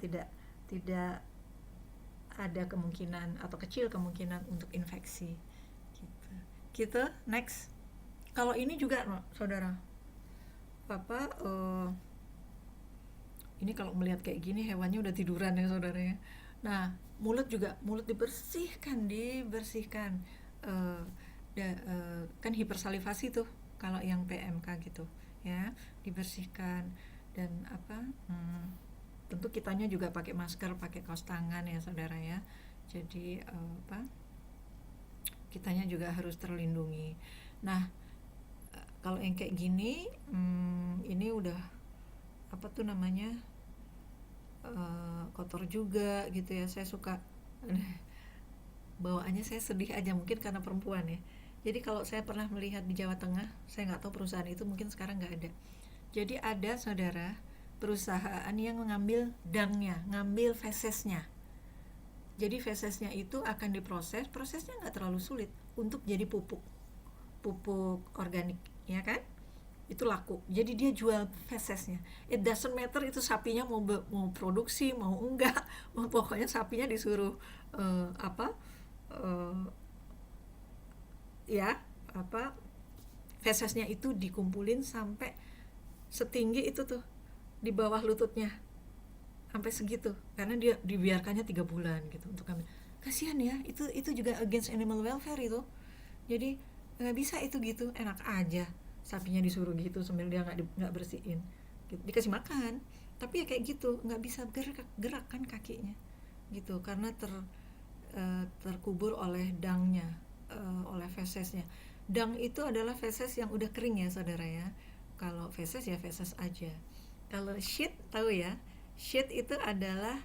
tidak ada kemungkinan atau kecil kemungkinan untuk infeksi gitu. Next. Kalau ini juga saudara ini kalau melihat kayak gini hewannya udah tiduran ya saudara ya. Nah, mulut dibersihkan kan hipersalivasi tuh kalau yang PMK gitu ya, dibersihkan. Dan tentu kitanya juga pakai masker, pakai kaos tangan ya saudara ya. Jadi kitanya juga harus terlindungi. Nah, kalau yang kayak gini ini udah kotor juga gitu ya. Saya suka bawaannya, saya sedih aja mungkin karena perempuan ya. Jadi kalau saya pernah melihat di Jawa Tengah, saya nggak tahu perusahaan itu mungkin sekarang nggak ada. Jadi ada saudara perusahaan yang mengambil dangnya, ngambil fesesnya. Jadi fesesnya itu akan diproses, prosesnya nggak terlalu sulit untuk jadi pupuk organik, ya kan? Itu laku. Jadi dia jual fesesnya. It doesn't matter itu sapinya mau produksi mau enggak, pokoknya sapinya disuruh fesesnya itu dikumpulin sampai setinggi itu tuh di bawah lututnya, sampai segitu, karena dia dibiarkannya 3 bulan gitu untuk ambil. Kasihan ya, itu juga against animal welfare itu. Jadi nggak bisa itu gitu, enak aja sapinya disuruh gitu sambil dia nggak bersihin gitu. Dikasih makan tapi ya kayak gitu, nggak bisa gerakkan kakinya gitu karena terkubur oleh dangnya, oleh fesesnya. Dang itu adalah feses yang udah kering ya saudara ya. Kalau feses ya feses aja. Kalau shit tahu ya, shit itu adalah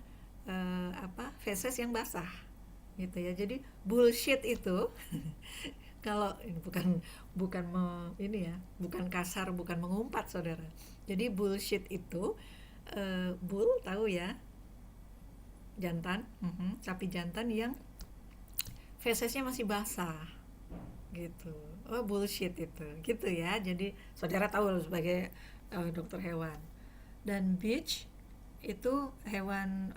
feses yang basah gitu ya. Jadi bullshit itu kalau ini bukan kasar, bukan mengumpat saudara. Jadi bullshit itu bull tahu ya, jantan, sapi jantan yang fesesnya masih basah gitu. Oh, bullshit itu gitu ya. Jadi saudara tahu sebagai dokter hewan. Dan bitch itu hewan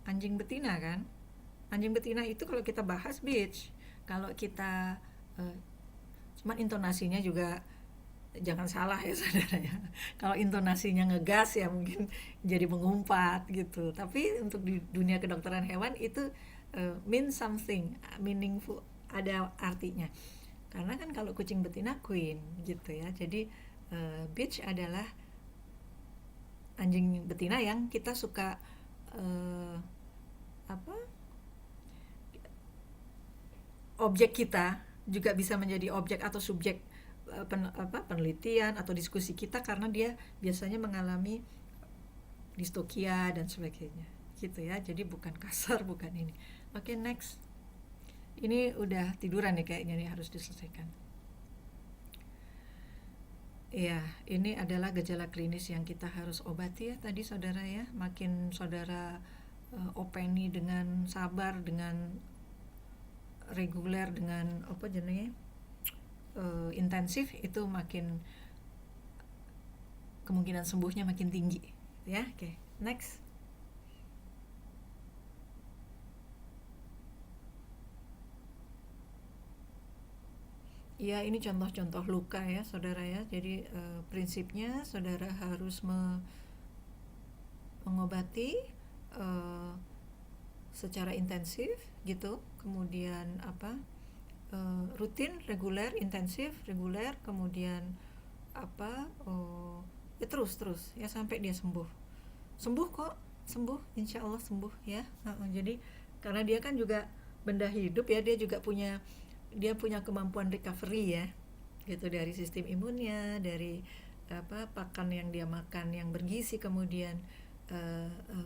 anjing betina kan. Anjing betina itu kalau kita bahas bitch, kalau kita cuman intonasinya juga jangan salah ya saudara ya. Kalau intonasinya ngegas ya mungkin jadi mengumpat gitu. Tapi untuk di dunia kedokteran hewan itu mean something, meaningful, ada artinya. Karena kan kalau kucing betina queen gitu ya. Jadi bitch adalah anjing betina yang kita suka objek kita juga bisa menjadi objek atau subjek penelitian atau diskusi kita karena dia biasanya mengalami distokia dan sebagainya gitu ya. Jadi bukan kasar, bukan ini. Oke, next. Ini udah tiduran nih kayaknya nih, harus diselesaikan. Ya, ini adalah gejala klinis yang kita harus obati ya tadi saudara ya. Makin saudara openi dengan sabar, dengan reguler, dengan apa jenenge intensif, itu makin kemungkinan sembuhnya makin tinggi ya. Oke, next. Ya, ini contoh-contoh luka ya saudara ya. Jadi prinsipnya saudara harus mengobati secara intensif gitu, kemudian rutin, reguler, intensif, reguler, kemudian ya terus ya sampai dia sembuh kok, sembuh, insya Allah sembuh ya. Jadi karena dia kan juga benda hidup ya, dia juga punya kemampuan recovery ya gitu, dari sistem imunnya, dari pakan yang dia makan yang bergizi, kemudian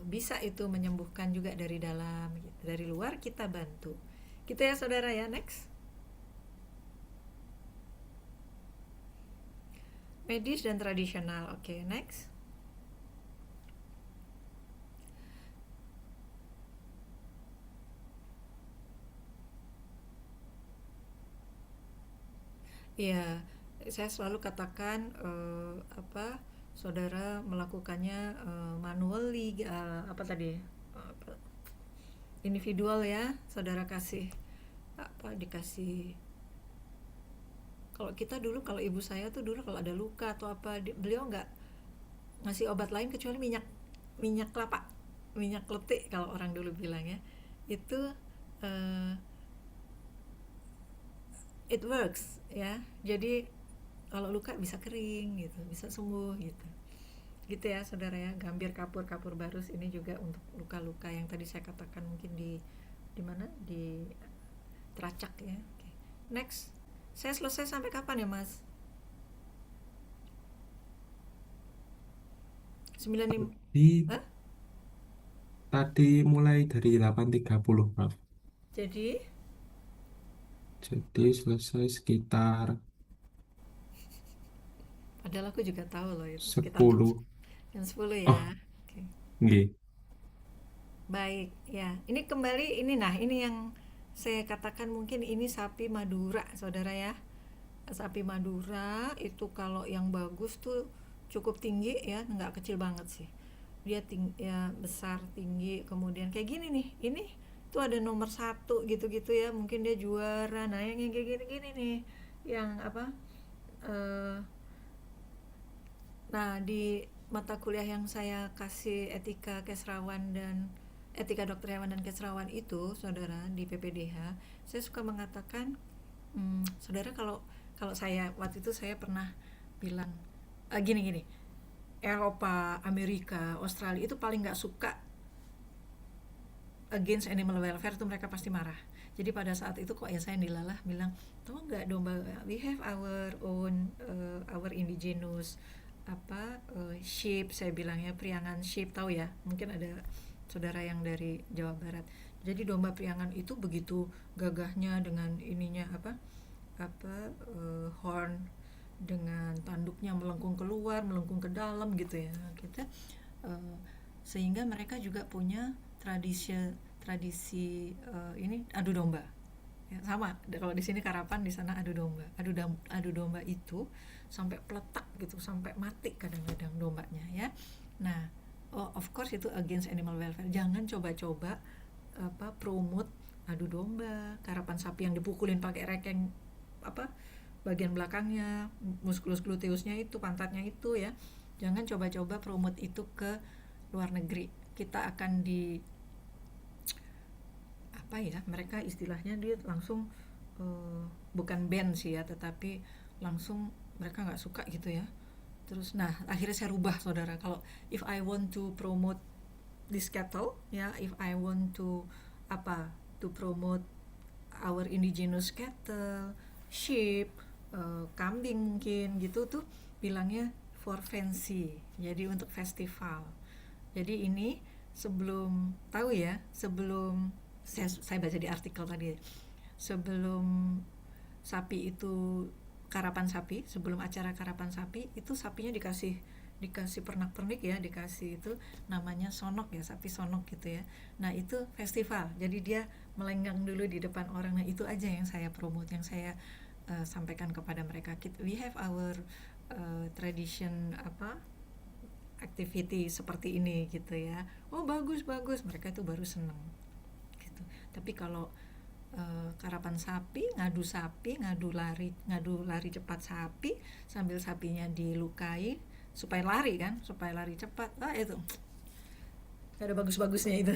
bisa itu menyembuhkan juga dari dalam gitu. Dari luar kita bantu gitu ya saudara ya. Next. Medis dan tradisional. Oke, next. Iya, saya selalu katakan saudara melakukannya manually, individual ya. Saudara dikasih. Kalau kita dulu, kalau ibu saya tuh dulu kalau ada luka atau beliau nggak ngasih obat lain kecuali minyak kelapa, minyak kletik kalau orang dulu bilang ya. Itu it works ya. Jadi kalau luka bisa kering gitu, bisa sembuh gitu ya saudara ya. Gambir kapur barus ini juga untuk luka-luka yang tadi saya katakan, mungkin di mana, di teracak ya. Okay. Next. Saya selesai sampai kapan ya mas? 95. Hah? Tadi mulai dari 8.30 Prof. Jadi Jadi selesai sekitar padahal aku juga tahu loh itu sekitar 10. jam 10 ya. Oh, Okay. nggih. Baik, ya. Ini kembali ini yang saya katakan, mungkin ini sapi Madura, saudara ya. Sapi Madura itu kalau yang bagus tuh cukup tinggi ya, nggak kecil banget sih. Dia ya besar, tinggi, kemudian kayak gini nih. Ini tuh ada nomor 1 gitu-gitu ya, mungkin dia juara. Nah, yang kayak gini-gini nih, yang nah, di mata kuliah yang saya kasih etika dokter hewan dan keserawan itu, saudara, di PPDH, saya suka mengatakan, saudara, kalau saya waktu itu saya pernah bilang gini, Eropa, Amerika, Australia itu paling nggak suka against animal welfare, itu mereka pasti marah. Jadi pada saat itu kok ya saya dilalah bilang, tahu nggak domba, we have our own our indigenous sheep, saya bilang ya, priangan sheep, tahu ya, mungkin ada saudara yang dari Jawa Barat. Jadi domba priangan itu begitu gagahnya dengan ininya horn, dengan tanduknya melengkung keluar, melengkung ke dalam gitu ya kita, sehingga mereka juga punya tradisi ini adu domba ya, sama kalau di sini karapan, di sana adu domba itu sampai peletak gitu, sampai mati kadang-kadang dombanya ya. Nah, of course itu against animal welfare. Jangan coba-coba promote adu domba, karapan sapi yang dipukulin pakai rekeng bagian belakangnya, musculus gluteusnya itu, pantatnya itu ya. Jangan coba-coba promote itu ke luar negeri. Kita akan mereka istilahnya dia langsung bukan ban sih ya, tetapi langsung mereka nggak suka gitu ya. Terus akhirnya saya rubah saudara, kalau if I want to promote this cattle ya, if I want to promote our indigenous cattle, sheep, kambing mungkin gitu tuh bilangnya for fancy, jadi untuk festival. Jadi ini sebelum tahu ya, sebelum saya baca di artikel tadi, sebelum sapi itu karapan sapi, sebelum acara karapan sapi itu sapinya dikasih dikasih pernak-pernik ya, dikasih itu namanya sonok ya, sapi sonok gitu ya. Nah itu festival, jadi dia melenggang dulu di depan orang. Nah itu aja yang saya promote, yang saya sampaikan kepada mereka. We have our tradition apa activity seperti ini gitu ya. Oh bagus bagus, mereka itu baru seneng gitu. Tapi kalau karapan sapi, ngadu lari cepat sapi sambil sapinya dilukai supaya lari kan, supaya lari cepat. Itu gak ada bagus-bagusnya itu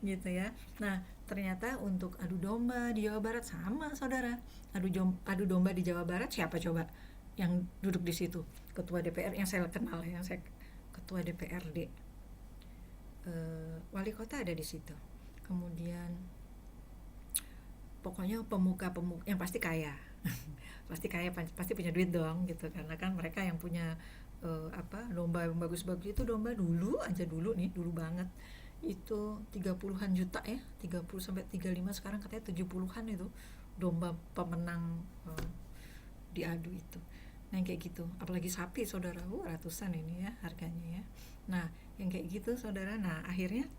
gitu ya. Nah ternyata untuk adu domba di Jawa Barat sama saudara. Adu domba di Jawa Barat siapa coba yang duduk di situ? Ketua DPR yang saya kenal ya, yang saya ketua DPRD, wali kota ada di situ. Kemudian pokoknya pemuka-pemuka yang pasti kaya pasti kaya, pasti punya duit dong gitu, karena kan mereka yang punya domba yang bagus-bagus itu. Domba dulu aja, dulu nih, dulu banget itu 30-an juta ya, 30 sampai 35, sekarang katanya 70-an itu domba pemenang diadu itu. Nah yang kayak gitu, apalagi sapi saudara, ratusan ini ya harganya ya. Nah yang kayak gitu saudara, nah akhirnya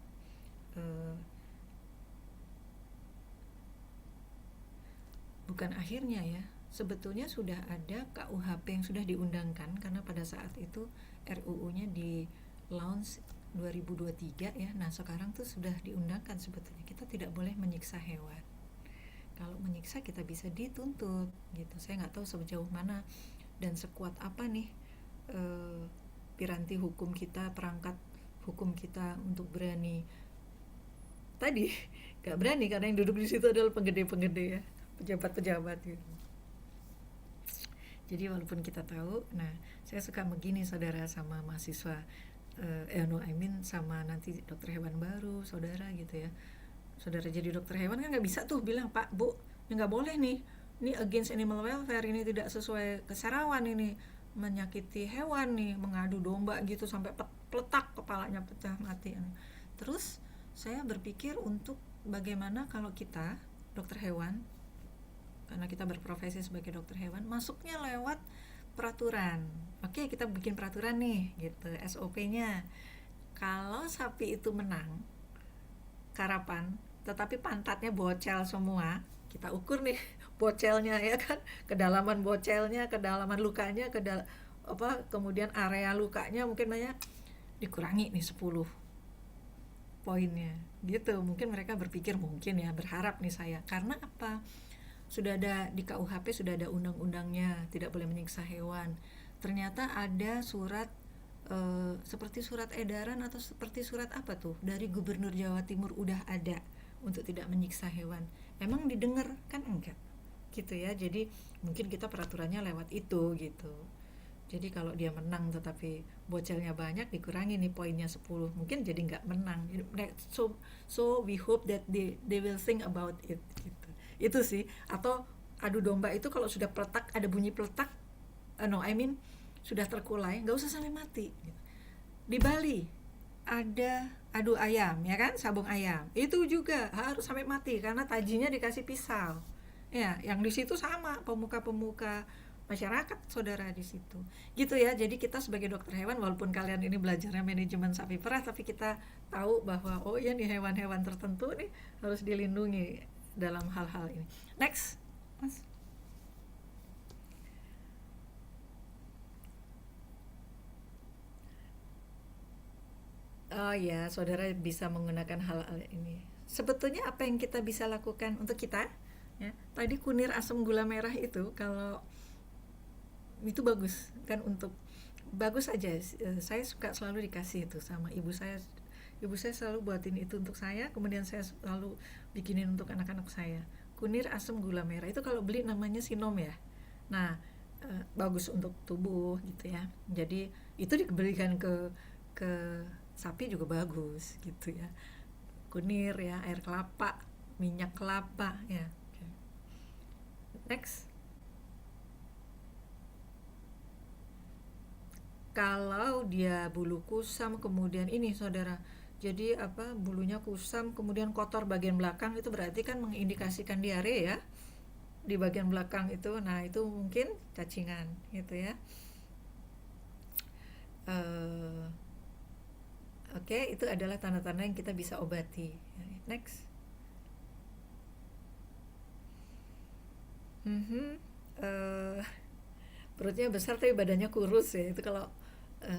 bukan akhirnya ya, sebetulnya sudah ada KUHP yang sudah diundangkan, karena pada saat itu RUU-nya di launch 2023 ya. Nah sekarang tuh sudah diundangkan sebetulnya kita tidak boleh menyiksa hewan. Kalau menyiksa kita bisa dituntut gitu. Saya nggak tahu sejauh mana dan sekuat apa nih piranti hukum kita, perangkat hukum kita untuk berani. Tadi nggak berani karena yang duduk di situ adalah penggede-penggede ya, pejabat-pejabat gitu. Jadi walaupun kita tahu, nah saya suka begini saudara sama mahasiswa, sama nanti dokter hewan baru saudara gitu ya. Saudara jadi dokter hewan kan nggak bisa tuh bilang, Pak Bu ini nggak boleh nih, ini against animal welfare, ini tidak sesuai keserawan, ini menyakiti hewan nih, mengadu domba gitu sampai peletak kepalanya pecah mati. Terus saya berpikir untuk bagaimana kalau kita dokter hewan, karena kita berprofesi sebagai dokter hewan, masuknya lewat peraturan. Oke, kita bikin peraturan nih gitu, SOP-nya. Kalau sapi itu menang karapan tetapi pantatnya bocel semua, kita ukur nih bocelnya ya kan, kedalaman bocelnya, kedalaman lukanya, kemudian area lukanya mungkin banyak, dikurangi nih 10 poinnya gitu. Mungkin mereka berpikir, mungkin ya, berharap nih saya, karena apa, sudah ada di KUHP, sudah ada undang-undangnya tidak boleh menyiksa hewan. Ternyata ada surat seperti surat edaran atau seperti surat apa tuh dari Gubernur Jawa Timur udah ada untuk tidak menyiksa hewan. Emang didengar kan enggak gitu ya. Jadi mungkin kita peraturannya lewat itu gitu. Jadi kalau dia menang tetapi bocelnya banyak, dikurangi nih poinnya 10, mungkin jadi nggak menang. So we hope that they will think about it gitu. Itu sih. Atau adu domba itu kalau sudah peletak, ada bunyi peletak, sudah terkulai, nggak usah sampai mati gitu. Di Bali ada adu ayam ya kan, sabung ayam itu juga harus sampai mati karena tajinya dikasih pisau ya. Yang di situ sama pemuka-pemuka masyarakat saudara di situ gitu ya. Jadi kita sebagai dokter hewan, walaupun kalian ini belajarnya manajemen sapi perah, tapi kita tahu bahwa oh ya nih, hewan-hewan tertentu nih harus dilindungi dalam hal-hal ini. Next Mas. Oh ya, saudara bisa menggunakan hal-hal ini. Sebetulnya apa yang kita bisa lakukan untuk kita? Ya, tadi kunir asam gula merah itu, kalau itu bagus kan, untuk bagus aja. Saya suka selalu dikasih itu sama ibu saya. Ibu saya selalu buatin itu untuk saya, kemudian saya selalu bikinin untuk anak-anak saya. Kunir asam gula merah itu kalau beli namanya Sinom ya. Nah, bagus untuk tubuh gitu ya. Jadi itu diberikan ke sapi juga bagus gitu ya. Kunir ya, air kelapa, minyak kelapa ya. Next. Kalau dia bulu kusam, kemudian ini saudara, jadi apa, bulunya kusam kemudian kotor bagian belakang, itu berarti kan mengindikasikan diare ya di bagian belakang itu. Nah itu mungkin cacingan gitu ya. Eh, Oke, itu adalah tanda-tanda yang kita bisa obati. Next. Mhm. Eh, Perutnya besar tapi badannya kurus ya, itu kalau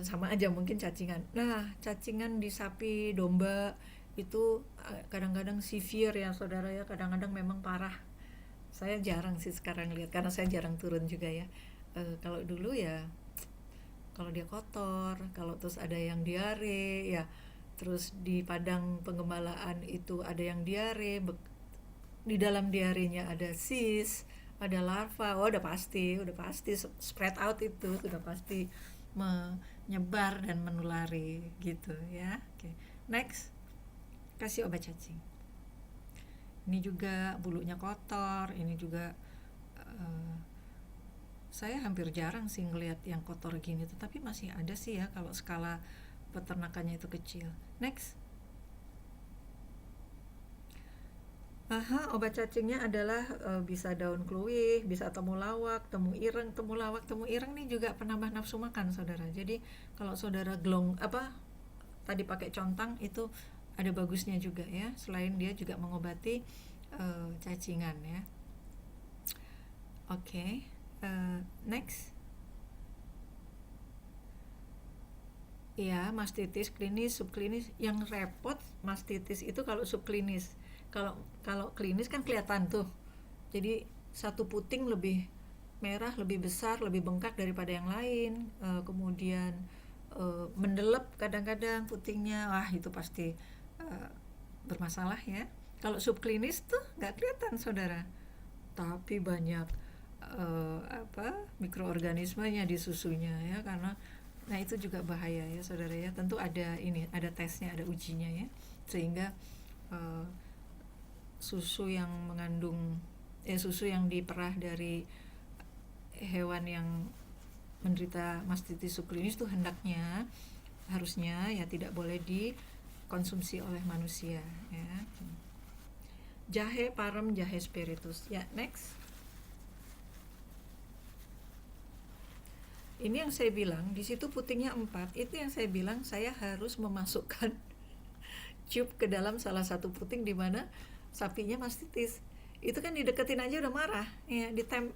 sama aja mungkin cacingan. Nah, cacingan di sapi, domba itu kadang-kadang severe ya saudara ya, kadang-kadang memang parah. Saya jarang sih sekarang lihat karena saya jarang turun juga ya. Kalau dulu ya, kalau dia kotor, kalau terus ada yang diare ya, terus di padang penggembalaan itu ada yang diare, di dalam diarenya ada sis, ada larva, oh udah pasti spread out, itu sudah pasti menyebar dan menulari gitu ya. Oke. Next, kasih obat cacing. Ini juga bulunya kotor, ini juga eh, saya hampir jarang sih ngelihat yang kotor gini, tetapi masih ada sih ya kalau skala peternakannya itu kecil. Next. Aha, obat cacingnya adalah bisa daun kluwih, bisa temulawak, temu ireng. Temulawak, temu ireng nih juga penambah nafsu makan, saudara. Jadi kalau saudara glong apa tadi pakai contang itu ada bagusnya juga ya. Selain dia juga mengobati cacingan ya. Oke, next. Ya, mastitis klinis, subklinis. Yang repot mastitis itu kalau subklinis. Kalau kalau klinis kan kelihatan tuh. Jadi satu puting lebih merah, lebih besar, lebih bengkak daripada yang lain. Kemudian mendelep kadang-kadang putingnya. Wah, itu pasti eh, bermasalah ya. Kalau subklinis tuh nggak kelihatan, saudara. Tapi banyak mikroorganismenya di susunya ya, karena nah itu juga bahaya ya saudara ya. Tentu ada ini, ada tesnya, ada ujinya ya, sehingga eh, susu yang mengandung susu yang diperah dari hewan yang menderita mastitis subklinis itu harusnya ya tidak boleh dikonsumsi oleh manusia ya. Jahe parem, jahe spiritus ya. Next. Ini yang saya bilang, di situ putingnya 4, itu yang saya bilang saya harus memasukkan tube ke dalam salah satu puting di mana sapinya mastitis. Itu kan dideketin aja udah marah ya,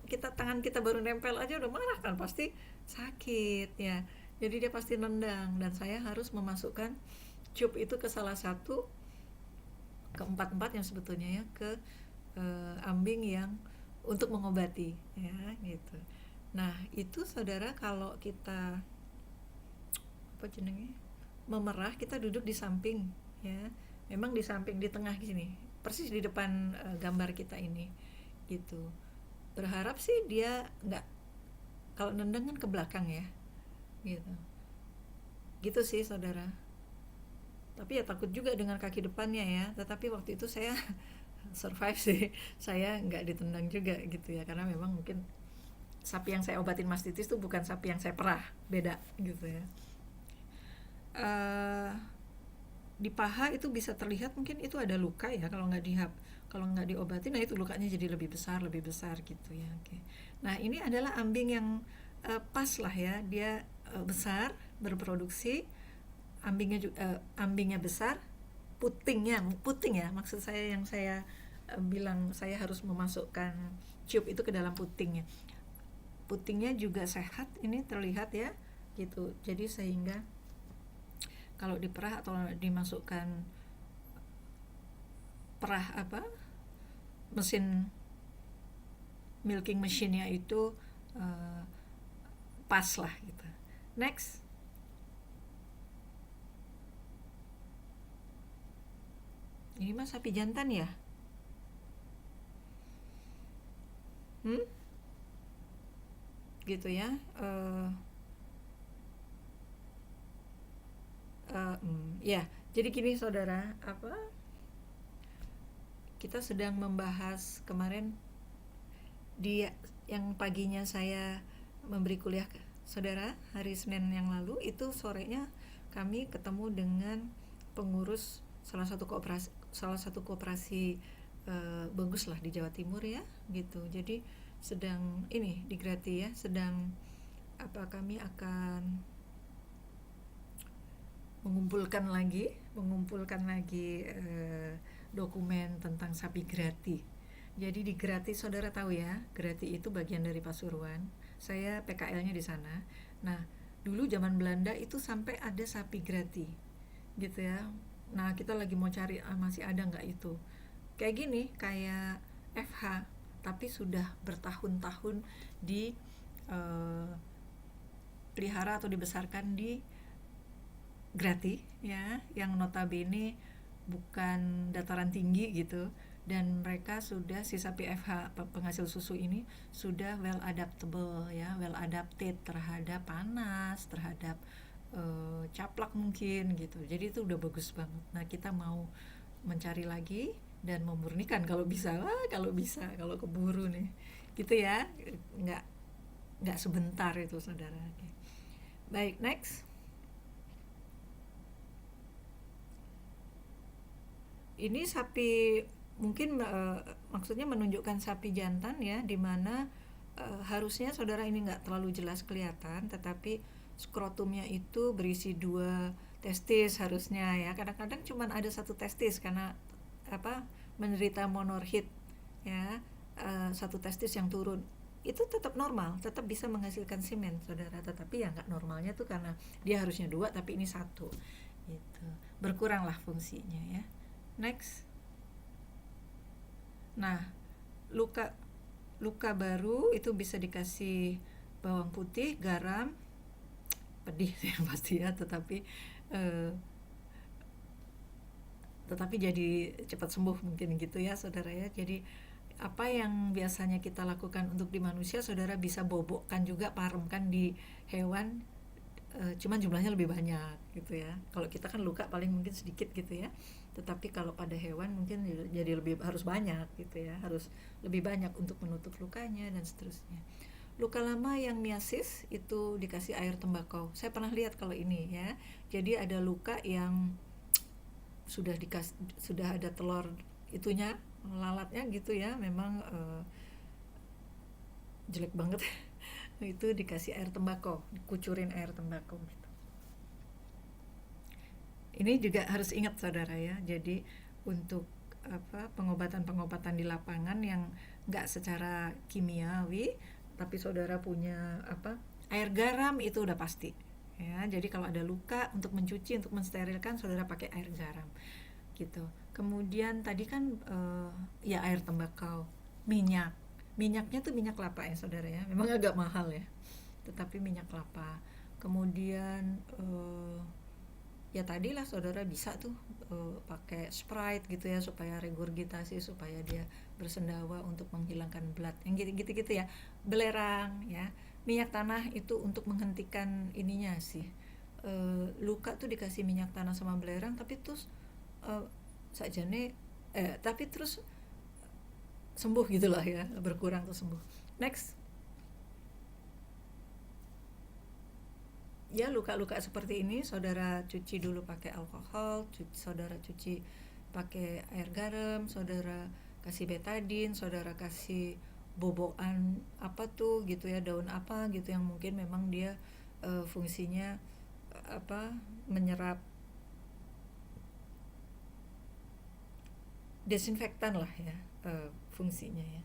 kita tangan kita baru nempel aja udah marah kan, pasti sakit ya. Jadi dia pasti nendang, dan saya harus memasukkan tube itu ke salah satu, ke empat yang sebetulnya ya, ke ambing yang untuk mengobati ya gitu. Nah itu saudara, kalau kita apa jenenge memerah, kita duduk di samping ya, memang di samping, di tengah sini, persis di depan gambar kita ini gitu. Berharap sih dia nggak, kalau nendang kan ke belakang ya gitu, gitu sih saudara. Tapi ya takut juga dengan kaki depannya ya, tetapi waktu itu saya survive sih, saya nggak ditendang juga gitu ya, karena memang mungkin sapi yang saya obatin mastitis tuh bukan sapi yang saya perah, beda gitu ya. uh, di paha itu bisa terlihat mungkin itu ada luka ya, kalau nggak diobati, nah itu lukanya jadi lebih besar gitu ya. Oke. Nah ini adalah ambing yang pas lah ya, dia besar, berproduksi, ambingnya besar, puting ya, maksud saya yang saya bilang saya harus memasukkan tube itu ke dalam putingnya juga sehat, ini terlihat ya gitu. Jadi sehingga kalau diperah atau dimasukkan perah mesin milking machine-nya itu uh, pas lah gitu. Next. Ini mah sapi jantan ya? Gitu ya. Ya, jadi gini saudara, kita sedang membahas kemarin, yang paginya saya memberi kuliah saudara, hari Senin yang lalu itu sorenya kami ketemu dengan pengurus salah satu koperasi bagus lah di Jawa Timur ya, gitu. Jadi sedang ini di Grati ya, sedang kami akan mengumpulkan lagi dokumen tentang sapi Grati. Jadi di Grati, saudara tahu ya, Grati itu bagian dari Pasuruan. Saya PKL-nya di sana. Nah, dulu zaman Belanda itu sampai ada sapi Grati, gitu ya. Nah, kita lagi mau cari masih ada nggak itu. Kayak gini, kayak FH, tapi sudah bertahun-tahun di pelihara atau dibesarkan di Grati ya, yang notabene bukan dataran tinggi gitu, dan mereka sudah si sapi FH penghasil susu ini sudah well adaptable ya, well adapted terhadap panas, terhadap caplak mungkin gitu. Jadi itu udah bagus banget. Nah, kita mau mencari lagi dan memurnikan kalau bisa. Kalau keburu nih gitu ya, nggak sebentar itu saudara. Oke. Baik, next. Ini sapi mungkin maksudnya menunjukkan sapi jantan ya, dimana harusnya saudara ini nggak terlalu jelas kelihatan, tetapi skrotumnya itu berisi 2 testis harusnya ya. Kadang-kadang cuma ada 1 testis karena menderita monorhid ya, 1 testis yang turun. Itu tetap normal, tetap bisa menghasilkan semen saudara, tetapi ya nggak normalnya tuh karena dia harusnya 2 tapi ini 1 gitu. Berkuranglah fungsinya ya. Next. Nah, luka baru itu bisa dikasih bawang putih, garam, pedih sih yang pasti ya, tetapi jadi cepat sembuh mungkin gitu ya saudara ya. Jadi apa yang biasanya kita lakukan untuk di manusia, saudara bisa bobokkan juga, paremkan di hewan, cuman jumlahnya lebih banyak gitu ya. Kalau kita kan luka paling mungkin sedikit gitu ya, tetapi kalau pada hewan mungkin jadi harus banyak gitu ya, harus lebih banyak untuk menutup lukanya dan seterusnya. Luka lama yang miasis itu dikasih air tembakau. Saya pernah lihat kalau ini ya. Jadi ada luka yang sudah ada telur itunya, lalatnya gitu ya, memang jelek banget. Itu dikasih air tembakau, dikucurin air tembakau gitu. Ini juga harus ingat saudara ya. Jadi untuk pengobatan-pengobatan di lapangan yang nggak secara kimiawi, tapi saudara punya air garam itu udah pasti ya. Jadi kalau ada luka, untuk mencuci, untuk mensterilkan, saudara pakai air garam gitu. Kemudian tadi kan ya air tembakau, minyaknya tuh minyak kelapa ya saudara ya, memang agak mahal ya, tetapi minyak kelapa. Kemudian ya tadilah saudara bisa tuh pakai Sprite gitu ya, supaya regurgitasi, supaya dia bersendawa untuk menghilangkan blood yang gitu-gitu ya. Belerang ya, minyak tanah itu untuk menghentikan ininya sih, luka tuh dikasih minyak tanah sama belerang, tapi terus sakjane tapi terus sembuh gitulah ya, berkurang terus sembuh. Next. Ya, luka-luka seperti ini saudara cuci dulu pakai alkohol, saudara cuci pakai air garam, saudara kasih betadine, saudara kasih bobokan apa tuh gitu ya, daun apa gitu yang mungkin memang dia fungsinya menyerap desinfektan lah ya, fungsinya ya.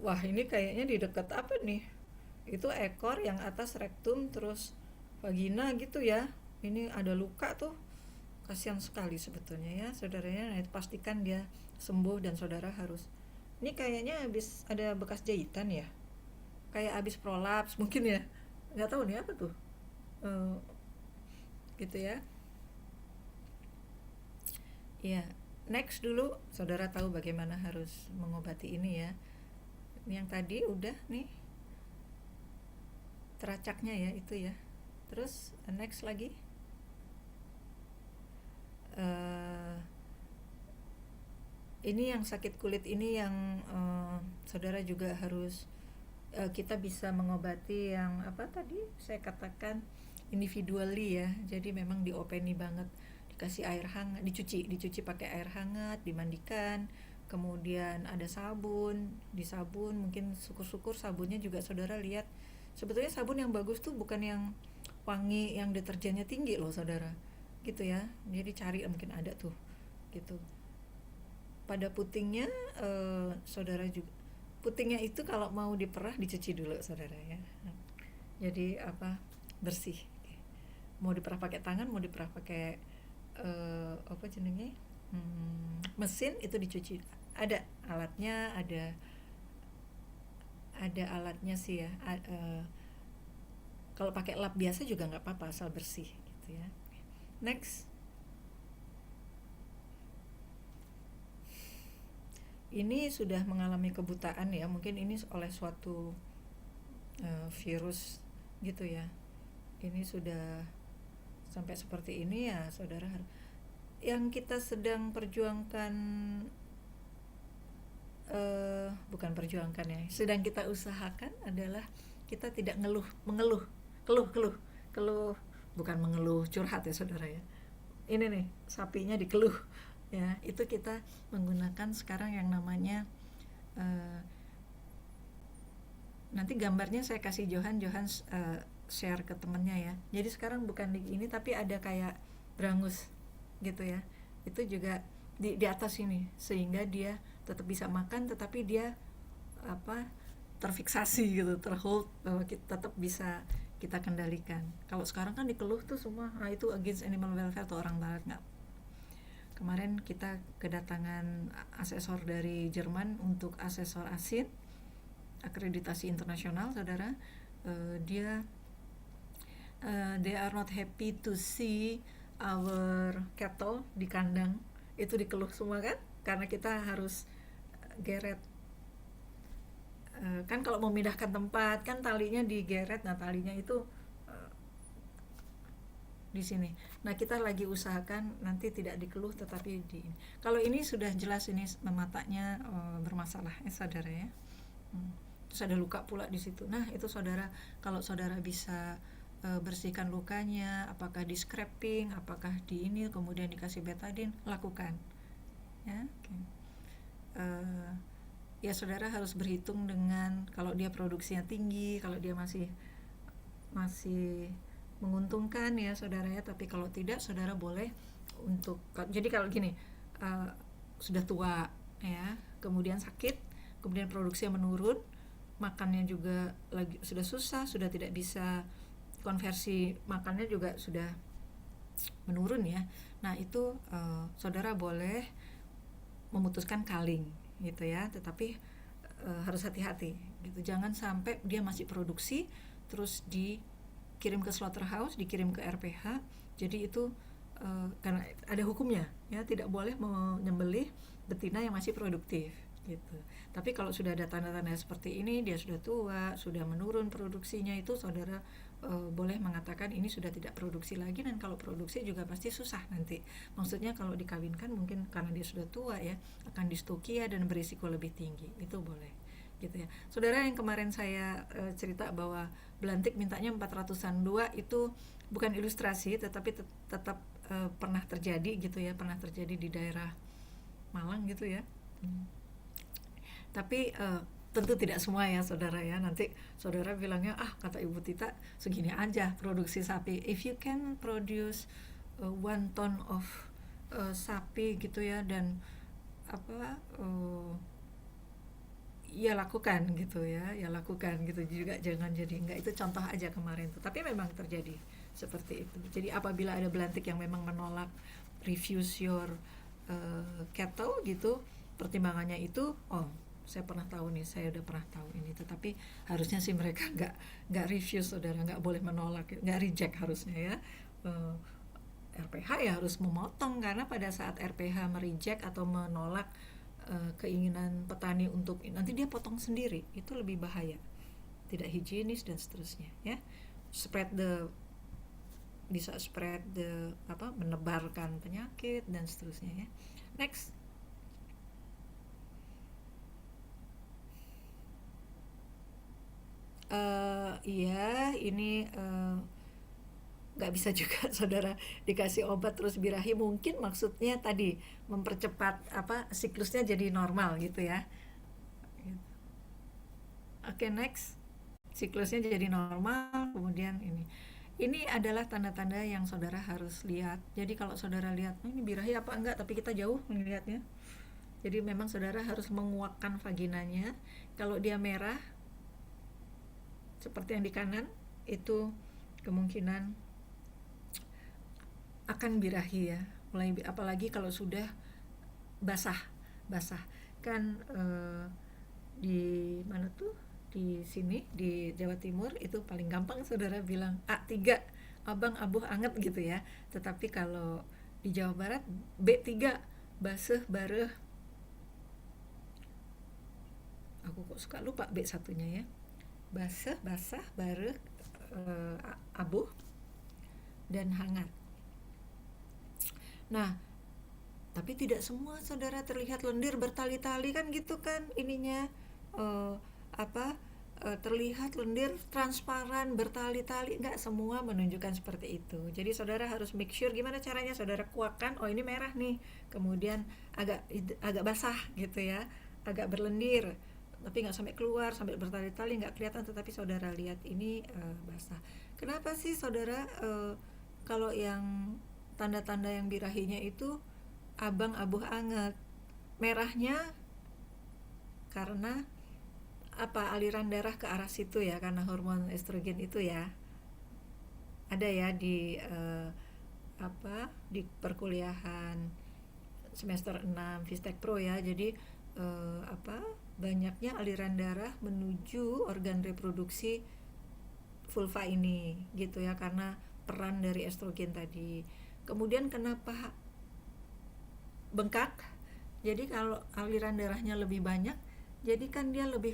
Wah, ini kayaknya di dekat apa nih? Itu ekor yang atas rektum terus vagina gitu ya. Ini ada luka tuh. Kasihan sekali sebetulnya ya saudaranya. Nah, pastikan dia sembuh dan saudara harus. Ini kayaknya habis ada bekas jahitan ya. Kayak habis prolaps mungkin ya. Nggak tahu nih apa tuh. Gitu ya. Ya, next dulu saudara tahu bagaimana harus mengobati ini ya. Ini yang tadi udah nih, teracaknya ya itu ya. Terus next lagi ini yang sakit kulit ini yang saudara juga harus kita bisa mengobati yang apa tadi saya katakan individually ya. Jadi memang diopeni banget, dikasih air hangat, dicuci pakai air hangat, dimandikan, kemudian ada sabun, disabun, mungkin syukur-syukur sabunnya juga saudara lihat. Sebetulnya sabun yang bagus tuh bukan yang wangi yang deterjennya tinggi loh saudara, gitu ya. Jadi cari, mungkin ada tuh gitu. Pada putingnya saudara juga, putingnya itu kalau mau diperah dicuci dulu saudara ya. Jadi apa, bersih. Mau diperah pakai tangan, mau diperah pakai apa jenenge, mesin, itu dicuci. Ada alatnya, ada alatnya sih ya. Kalau pakai lap biasa juga nggak apa-apa asal bersih gitu ya. Next. Ini sudah mengalami kebutaan ya, mungkin ini oleh suatu virus gitu ya. Ini sudah sampai seperti ini ya saudara. Yang kita sedang perjuangkan, bukan perjuangkan ya, sedang kita usahakan adalah kita tidak mengeluh, keluh, bukan mengeluh curhat ya saudara ya. Ini nih sapinya dikeluh ya. Itu kita menggunakan sekarang yang namanya nanti gambarnya saya kasih Johan share ke temennya ya. Jadi sekarang bukan di ini tapi ada kayak berangus gitu ya. Itu juga di atas ini sehingga dia tetap bisa makan tetapi dia apa, terfiksasi gitu, terhold, bahwa kita tetap bisa kita kendalikan. Kalau sekarang kan dikeluh tuh semua, itu against animal welfare tuh orang barat nggak. Kemarin kita kedatangan asesor dari Jerman untuk asesor asin, akreditasi internasional saudara. Dia they are not happy to see our cattle di kandang itu dikeluh semua kan, karena kita harus geret. Kan kalau memindahkan tempat kan talinya digeret, nah talinya itu di sini. Nah kita lagi usahakan nanti tidak dikeluh tetapi di ini. Kalau ini sudah jelas ini matanya bermasalah ya saudara ya. Terus ada luka pula di situ. Nah itu saudara, kalau saudara bisa bersihkan lukanya, apakah di scraping, apakah di ini, kemudian dikasih betadine, lakukan ya. Okay. Ya saudara harus berhitung dengan kalau dia produksinya tinggi, kalau dia masih menguntungkan ya saudara ya. Tapi kalau tidak, saudara boleh untuk, jadi kalau gini, sudah tua ya, kemudian sakit, kemudian produksinya menurun, makannya juga lagi sudah susah, sudah tidak bisa, konversi makannya juga sudah menurun ya. Nah itu saudara boleh memutuskan culling gitu ya, tetapi harus hati-hati gitu. Jangan sampai dia masih produksi terus dikirim ke slaughterhouse, dikirim ke RPH. Jadi itu karena ada hukumnya ya, tidak boleh menyembelih betina yang masih produktif gitu. Tapi kalau sudah ada tanda-tanda seperti ini, dia sudah tua, sudah menurun produksinya, itu saudara boleh mengatakan ini sudah tidak produksi lagi. Dan kalau produksi juga pasti susah nanti. Maksudnya kalau dikawinkan mungkin karena dia sudah tua ya, akan distokia dan berisiko lebih tinggi. Itu boleh gitu ya. Saudara, yang kemarin saya cerita bahwa belantik mintanya 400-an dua, itu bukan ilustrasi tetapi tetap pernah terjadi gitu ya, pernah terjadi di daerah Malang gitu ya. Tapi tentu tidak semua ya saudara ya. Nanti saudara bilangnya, kata Ibu Tita segini aja produksi sapi. If you can produce 1 ton of sapi gitu ya, dan apa ya lakukan gitu ya, lakukan gitu juga, jangan jadi enggak. Itu contoh aja kemarin tuh, tapi memang terjadi seperti itu. Jadi apabila ada belantik yang memang menolak, refuse your cattle gitu, pertimbangannya itu, saya pernah tahu nih, saya udah pernah tahu ini. Tetapi harusnya sih mereka nggak refuse saudara, nggak boleh menolak, nggak reject harusnya ya. RPH ya harus memotong, karena pada saat RPH mereject atau menolak keinginan petani untuk nanti dia potong sendiri, itu lebih bahaya, tidak higienis dan seterusnya ya. Bisa spread menebarkan penyakit dan seterusnya ya. Next. Iya, ini nggak bisa juga saudara dikasih obat terus birahi, mungkin maksudnya tadi mempercepat apa siklusnya jadi normal gitu ya. Oke, next. Siklusnya jadi normal, kemudian ini adalah tanda-tanda yang saudara harus lihat. Jadi kalau saudara lihat, "Oh, ini birahi apa enggak?" Tapi kita jauh melihatnya. Jadi memang saudara harus menguakkan vaginanya. Kalau dia merah, seperti yang di kanan, itu kemungkinan akan birahi ya. Mulai apalagi kalau sudah basah, basah. Kan di mana tuh? Di sini di Jawa Timur itu paling gampang saudara bilang A3, abang abuh anget gitu ya. Tetapi kalau di Jawa Barat B3, basah bareh. Aku kok suka lupa B satunya ya. Basah, basah, bareh, abuh dan hangat. Nah, tapi tidak semua saudara terlihat lendir bertali-tali kan gitu kan ininya, eh, apa terlihat lendir transparan bertali-tali, nggak semua menunjukkan seperti itu. Jadi saudara harus make sure gimana caranya saudara kuatkan, oh ini merah nih, kemudian agak agak basah gitu ya, agak berlendir tapi nggak sampai keluar sampai bertali-tali nggak kelihatan, tetapi saudara lihat ini basah. Kenapa sih saudara kalau yang tanda-tanda yang birahinya itu abang abuh anget, merahnya karena apa, aliran darah ke arah situ ya, karena hormon estrogen itu ya ada ya di di perkuliahan semester 6 Vistek Pro ya. Jadi banyaknya aliran darah menuju organ reproduksi vulva ini gitu ya, karena peran dari estrogen tadi. Kemudian kenapa bengkak? Jadi kalau aliran darahnya lebih banyak, jadi kan dia lebih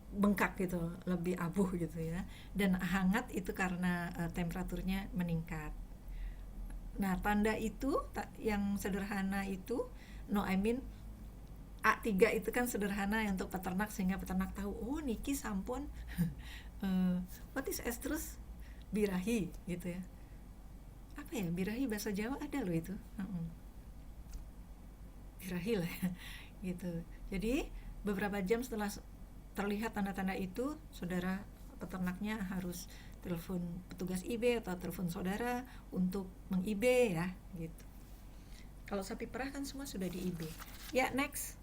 bengkak gitu, lebih abuh gitu ya. Dan hangat itu karena temperaturnya meningkat. Nah, tanda itu yang sederhana itu, no I mean A3 itu kan sederhana ya untuk peternak, sehingga peternak tahu, oh niki sampun what is estrus? Birahi gitu ya. Apa ya, birahi bahasa Jawa ada loh itu. Birahi lah ya, gitu. Jadi beberapa jam setelah terlihat tanda-tanda itu, saudara peternaknya harus telepon petugas IB atau telepon saudara untuk meng-IB ya, gitu. Kalau sapi perah kan semua sudah di IB. Ya, next.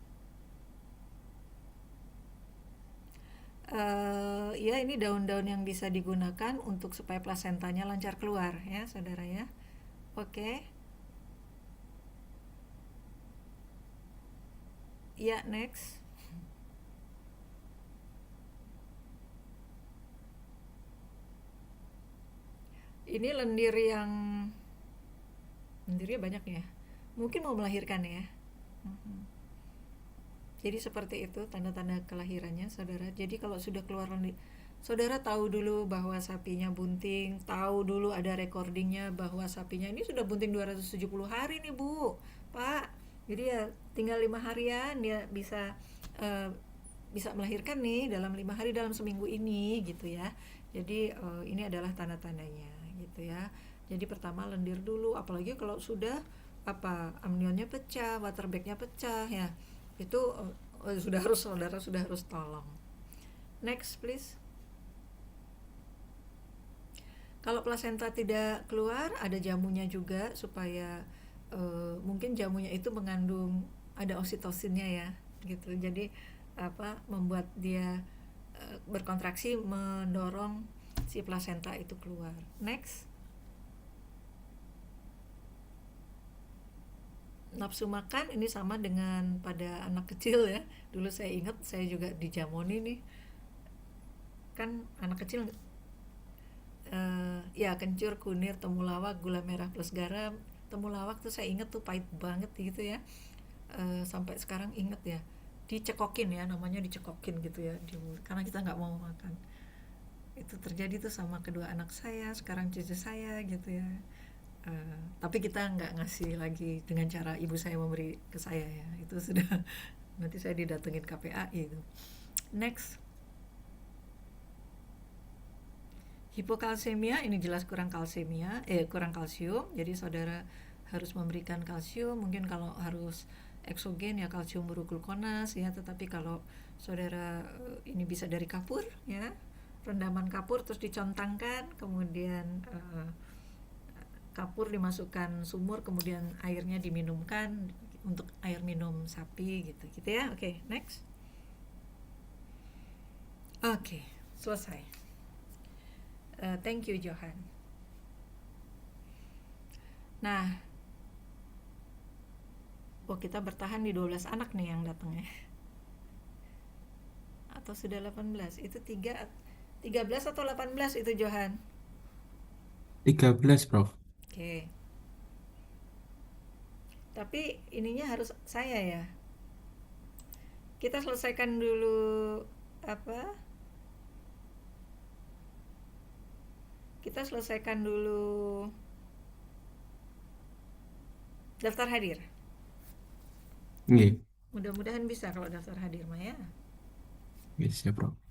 Ya ini daun-daun yang bisa digunakan untuk supaya plasentanya lancar keluar ya, saudara ya. Oke. Ya, next. Ini lendirnya banyak ya. Mungkin mau melahirkan ya. Jadi seperti itu tanda-tanda kelahirannya, saudara. Jadi kalau sudah keluar lendir, saudara tahu dulu bahwa sapinya bunting, tahu dulu ada recordingnya bahwa sapinya ini sudah bunting 270 hari nih Bu, Pak. Jadi ya tinggal 5 harian dia eh, bisa melahirkan nih dalam 5 hari, dalam seminggu ini gitu ya. Jadi ini adalah tanda-tandanya gitu ya. Jadi pertama lendir dulu, apalagi kalau sudah amnionnya pecah, waterbagnya pecah ya, itu saudara sudah harus tolong. Next please. Kalau plasenta tidak keluar, ada jamunya juga supaya mungkin jamunya itu mengandung ada oksitosinnya ya gitu. Jadi membuat dia berkontraksi mendorong si plasenta itu keluar. Next. Nafsu makan ini sama dengan pada anak kecil ya. Dulu saya ingat saya juga dijamoni nih. Kan anak kecil ya kencur, kunir, temulawak, gula merah plus garam. Temulawak tuh saya inget tuh pahit banget gitu ya. Sampai sekarang inget ya. Dicekokin ya, namanya dicekokin gitu ya di mulut, karena kita nggak mau makan. Itu terjadi tuh sama kedua anak saya, sekarang cucu saya gitu ya. Tapi kita nggak ngasih lagi dengan cara ibu saya memberi ke saya ya, itu sudah nanti saya didatengin KPAI itu. Next. Hipokalsemia ini jelas kurang kurang kalsium. Jadi saudara harus memberikan kalsium. Mungkin kalau harus eksogen ya kalsium uroglukonas ya. Tetapi kalau saudara ini bisa dari kapur ya, rendaman kapur terus dicontangkan, kemudian kapur dimasukkan sumur, kemudian airnya diminumkan untuk air minum sapi gitu ya. Oke, next. Oke, selesai. Thank you Johan. Nah, kita bertahan di 12 anak nih yang datang ya. Atau sudah 18? Itu 13 atau 18 itu Johan? 13, Prof. Oke. Tapi ininya harus saya ya. Kita selesaikan dulu apa? Kita selesaikan dulu daftar hadir. Nggih, Mudah-mudahan bisa kalau daftar hadir Maya. bisa, Prof.